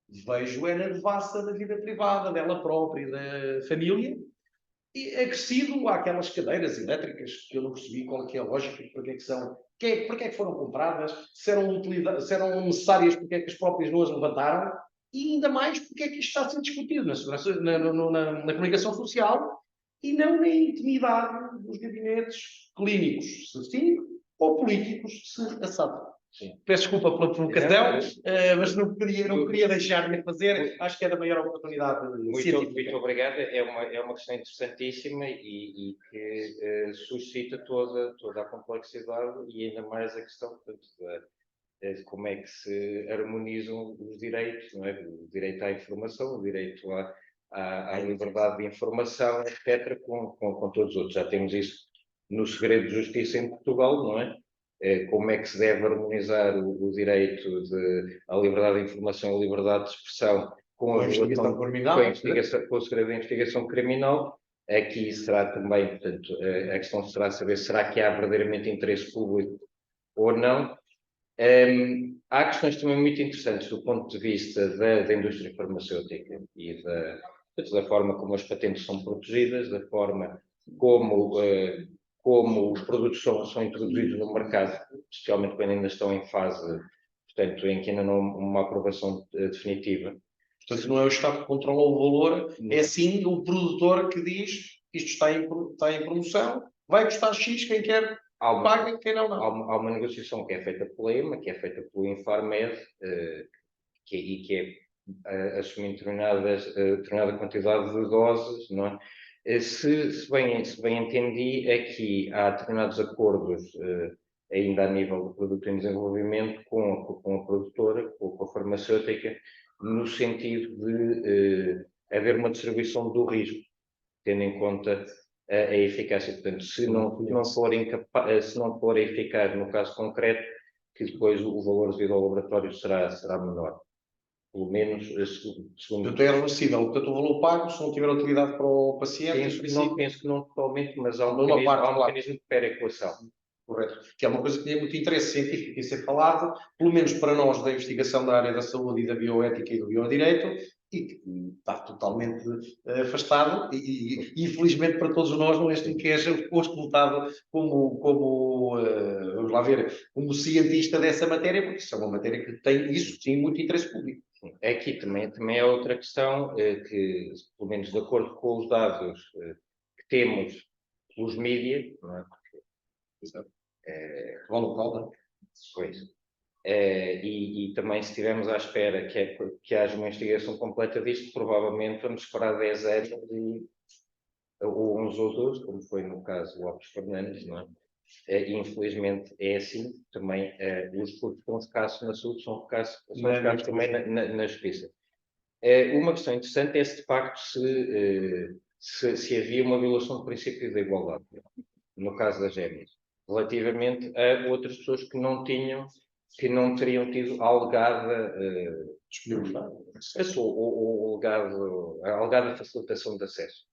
Vejo na devassa da vida privada, dela própria e da família, e acrescido àquelas cadeiras elétricas que eu não percebi qual é a lógica, para que é que são, para que é que foram compradas, se eram necessárias, porque é que as próprias não as levantaram, e ainda mais porque é que isto está a ser discutido na comunicação social e não na intimidade dos gabinetes clínicos, se assim, ou políticos, se assado. Sim. Peço desculpa pela provocação, mas não queria deixar de fazer. Acho que é da maior oportunidade científica. Muito obrigado. É uma questão interessantíssima e que suscita toda a complexidade e ainda mais a questão, portanto, de como é que se harmonizam os direitos, não é? O direito à informação, o direito à liberdade de informação, etc., com todos os outros. Já temos isso no segredo de justiça em Portugal, não é? Como é que se deve harmonizar o direito à liberdade de informação e à liberdade de expressão com a investigação criminal, com o segredo da investigação criminal. Aqui será também, portanto, a questão será saber será que há verdadeiramente interesse público ou não. Há questões também muito interessantes do ponto de vista da indústria farmacêutica e da forma como as patentes são protegidas, da forma como os produtos são introduzidos no mercado, especialmente quando ainda estão em fase, portanto, em que ainda não há uma aprovação definitiva. Portanto, não é o Estado que controla o valor, é sim o produtor que diz isto está em promoção, vai custar X, quem quer paga, quem não. Há uma negociação que é feita pela EMA, que é feita pelo Infarmed, que é assumindo determinada quantidade de doses, não é? Se bem entendi, aqui há determinados acordos, ainda a nível do produto em desenvolvimento, com a produtora, com a farmacêutica, no sentido de haver uma distribuição do risco, tendo em conta a eficácia. Portanto, se não for eficaz no caso concreto, que depois o valor devido ao laboratório será menor. Pelo menos, segundo... Portanto, é reversível. Portanto, o valor pago, se não tiver utilidade para o paciente... Penso que não totalmente, mas há um mecanismo de perequação. Correto. Que é uma coisa que tem muito interesse científico em ser falado, pelo menos para nós da investigação da área da saúde e da bioética e do biodireito, e que está totalmente afastado, e infelizmente para todos nós não este que é auscultado como vamos lá ver, como cientista dessa matéria, porque isso é uma matéria que tem, isso sim, muito interesse público. Aqui também é outra questão, que, pelo menos de acordo com os dados que temos pelos mídias, não é? Pois. E também, se estivermos à espera que haja uma investigação completa disto, provavelmente vamos esperar 10 anos ou uns ou dois, como foi no caso do Lopes Fernandes, não é? Infelizmente é assim, também os recursos são escassos na saúde, são escassos também na justiça. Uma questão interessante é se de facto se havia uma violação do princípio da igualdade, no caso das gêmeas, relativamente a outras pessoas que não teriam tido a alegada disponibilidade, a alegada facilitação de acesso.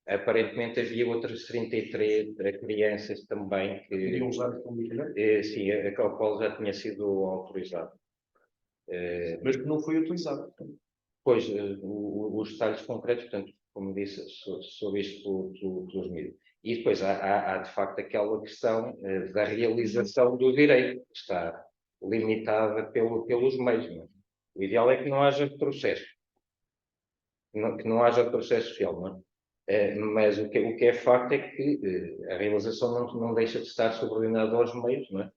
Aparentemente havia outras 33 crianças também que queriam usar o medicamento? Sim, a qual já tinha sido autorizado. Mas que não foi utilizado. Depois, os detalhes concretos, portanto, como disse, sobre isto pelos mídias. E depois há de facto aquela questão da realização do direito, que está limitada pelos meios. Não é? O ideal é que não haja retrocesso. Que não haja retrocesso social, não é? Mas o que é facto é que a realização não deixa de estar subordinada aos meios, não é?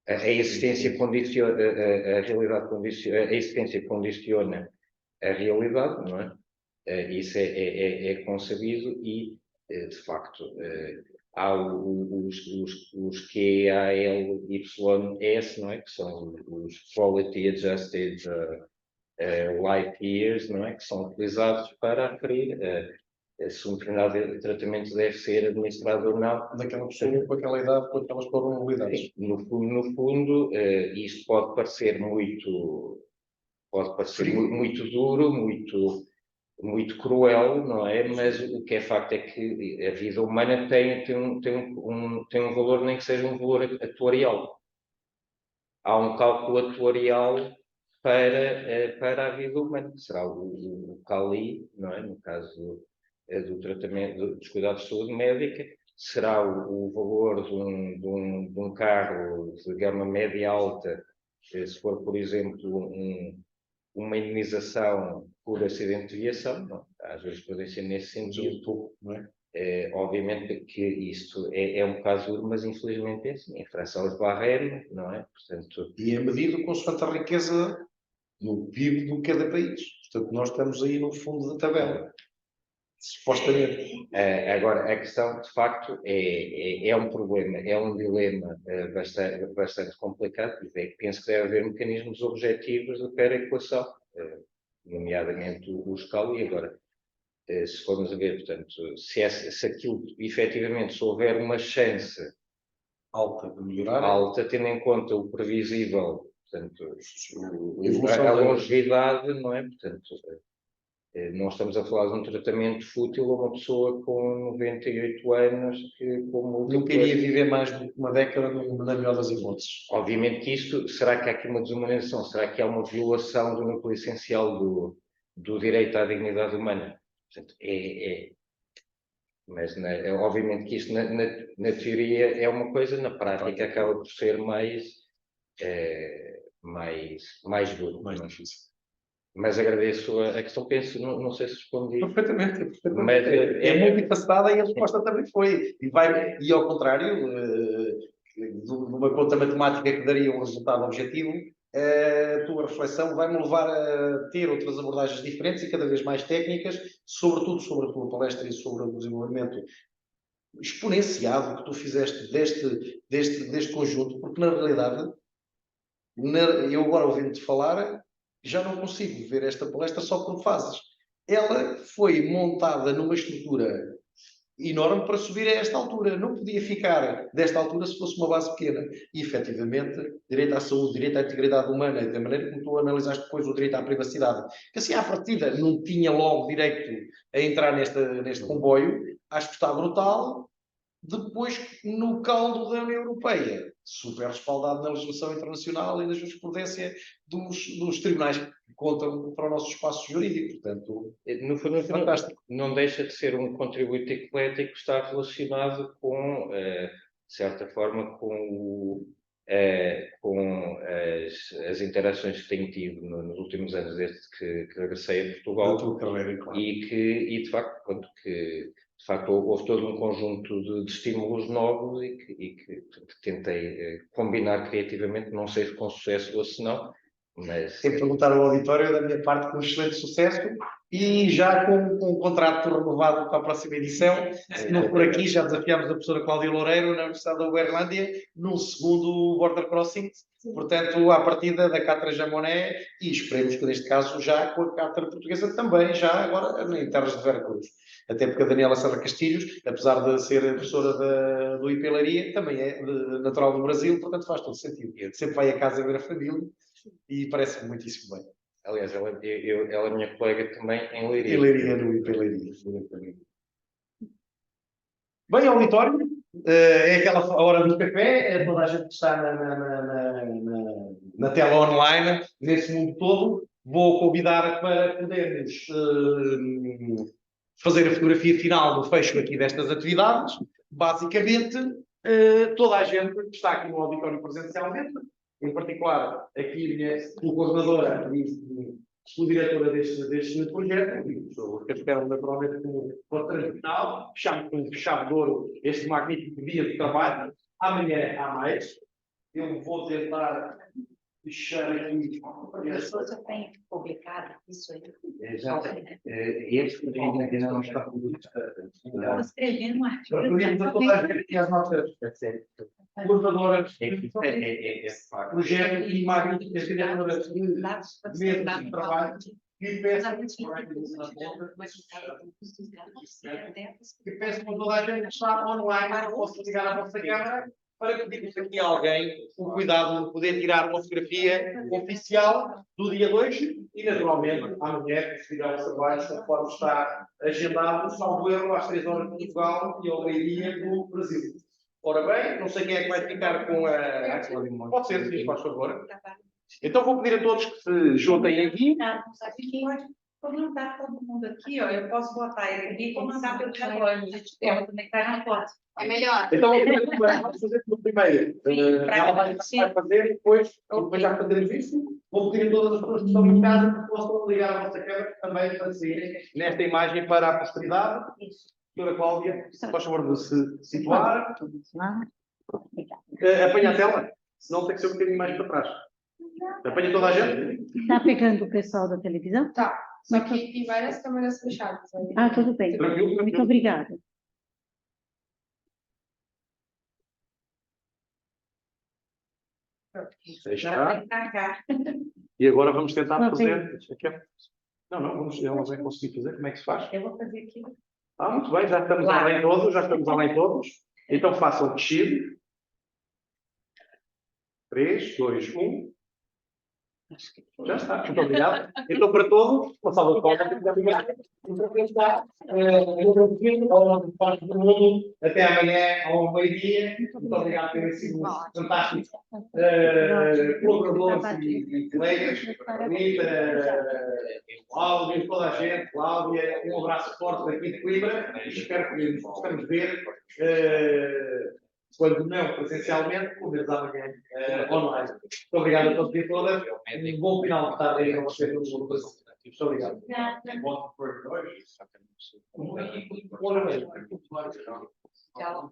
A existência condiciona, a realidade condiciona, a existência condiciona a realidade, não é? Isso é concebido e, de facto, há os QALYS, não é? Que são os Quality Adjusted Life Years, não é? Que são utilizados para aferir se um determinado tratamento deve ser administrado ou não. Daquela pessoa com aquela idade, com aquelas probabilidades. No fundo, isto pode parecer muito duro, muito cruel, não é? Mas o que é facto é que a vida humana tem um valor, nem que seja um valor atuarial. Há um cálculo atuarial para a vida humana, que será o CALI, não é? No caso do tratamento dos cuidados de saúde médica, será o valor de um carro de gama média alta, se for, por exemplo, uma indenização por acidente de viação, não? Às vezes pode ser nesse sentido, não é? Obviamente que isto é um caso duro, mas infelizmente é assim, em França aos barrenos, não é? Portanto, e é medido consoante a riqueza do PIB de cada país. Portanto, nós estamos aí no fundo da tabela. Supostamente. Agora, a questão, de facto, é um problema, é um dilema bastante complicado, e penso que deve haver mecanismos objetivos de perequação, nomeadamente o escalo, e agora, se formos a ver, portanto, se aquilo, efetivamente, se houver uma chance Alta de melhorar. Alta, tendo em conta o previsível, portanto, a longevidade, não é? Portanto, não estamos a falar de um tratamento fútil a uma pessoa com 98 anos que, como não queria viver mais do que uma década na melhor das hipóteses. Obviamente que isto, será que há aqui uma desumanização? Será que há uma violação do núcleo essencial do direito à dignidade humana? Portanto, mas obviamente que isto na teoria é uma coisa, na prática acaba por ser mais duro. Mais difícil. Mas agradeço a questão, penso, não sei se respondi. Perfeitamente. Mas, é multifacetada e a resposta também foi. E ao contrário, de uma conta matemática que daria um resultado objetivo, a tua reflexão vai-me levar a ter outras abordagens diferentes e cada vez mais técnicas, sobretudo sobre a tua palestra e sobre o desenvolvimento exponenciado que tu fizeste deste conjunto, porque na realidade, eu agora ouvindo-te falar, já não consigo ver esta palestra só por fases. Ela foi montada numa estrutura enorme para subir a esta altura. Não podia ficar desta altura se fosse uma base pequena. E, efetivamente, direito à saúde, direito à integridade humana, da maneira como tu analisaste depois o direito à privacidade, que assim, à partida, não tinha logo direito a entrar neste comboio, acho que está brutal. Depois, no caldo da União Europeia, super respaldado na legislação internacional e na jurisprudência dos tribunais que contam para o nosso espaço jurídico. Portanto, no fundo, fantástico. Não deixa de ser um contributo eclético que está relacionado com, de certa forma, com as interações que tenho tido nos últimos anos, desde que regressei a Portugal. Claro. E de facto, houve todo um conjunto de estímulos novos e que tentei combinar criativamente, não sei se com sucesso ou se não, mas... Sem perguntar ao auditório, da minha parte, com excelente sucesso e já com um contrato renovado para a próxima edição. Se não for aqui, já desafiámos a professora Cláudia Loureiro na Universidade da Uberlândia no segundo Border Crossing, portanto, à partida da Cátedra Jamoné, e esperemos que neste caso já com a Cátedra Portuguesa também, já agora em terras de Veracruz. Até porque a Daniela Serra Castilhos, apesar de ser professora do IP Leiria, também é natural do Brasil, portanto faz todo sentido. Sempre vai a casa ver a família e parece-me muitíssimo bem. Aliás, ela é minha colega também em Leiria. Em Leiria, no IP Leiria. Bem, auditório, é aquela hora do café, é toda a gente que está na tela online, nesse mundo todo. vou convidar para podermos fazer a fotografia final do fecho aqui destas atividades. Basicamente, toda a gente que está aqui no auditório presencialmente, em particular aqui a minha coordenadora e diretora deste projeto, e pessoas que esperam naturalmente como para final, fechamos com um chave de ouro este magnífico dia de trabalho. Amanhã há mais. Eu vou tentar fechar aqui. As pessoas têm publicado isso aí. Exato. Este ainda não está publicado. Estou escrevendo um artigo. Referimos a toda a gente e as nossas coordenadoras, projeto e magníficas diretoras de mesas de trabalho que peço com toda a gente que está online, posso ligar a vossa câmara para que pedimos aqui a alguém o cuidado de poder tirar uma fotografia oficial do dia 2 e, naturalmente, amanhã, que se ligar ao trabalho, conforme está agendado, salvo erro, às 3 horas de Portugal e ao meio-dia do Brasil. Ora bem, não sei quem é que vai ficar com a... Pode ser, sim, faz favor. Então vou pedir a todos que se juntem aqui. Quem pode mandar todo mundo aqui, ó, eu posso botar ele aqui e vou mandar pelo telefone. Eu também está na foto. É melhor. Então vamos fazer pelo primeiro. Ela vai fazer, depois já fazemos isso. Vou pedir a todas as pessoas que estão em casa que possam ligar a vossa câmera também para saírem nesta imagem para a posteridade. Doutora Cláudia, faz favor de se situar. Apanha a tela, senão tem que ser um bocadinho mais para trás. Apanha toda a gente? Está pegando o pessoal da televisão? Tá, só que tem várias câmeras fechadas. Aí. Ah, tudo bem. Tranquilo. Muito obrigada. Está. E agora vamos tentar fazer. Não, vamos, ela vai conseguir fazer. Como é que se faz? Eu vou fazer aqui. Muito bem, já estamos além todos. Então façam o descido. 3, 2, 1. Já está, muito obrigado. Então, para todos, uma salva de palmas. Até amanhã, ao meio-dia. Muito obrigado por terem sido fantásticos colaboradores e colegas. Rita, Cláudia, toda a gente, Cláudia, um abraço forte daqui de Coimbra. Espero que nos possamos ver. Quando não presencialmente, pelo menos amanhã online. Muito obrigado a todos e a todas. Um bom final de tarde aí para vocês. Muito obrigado. Tchau.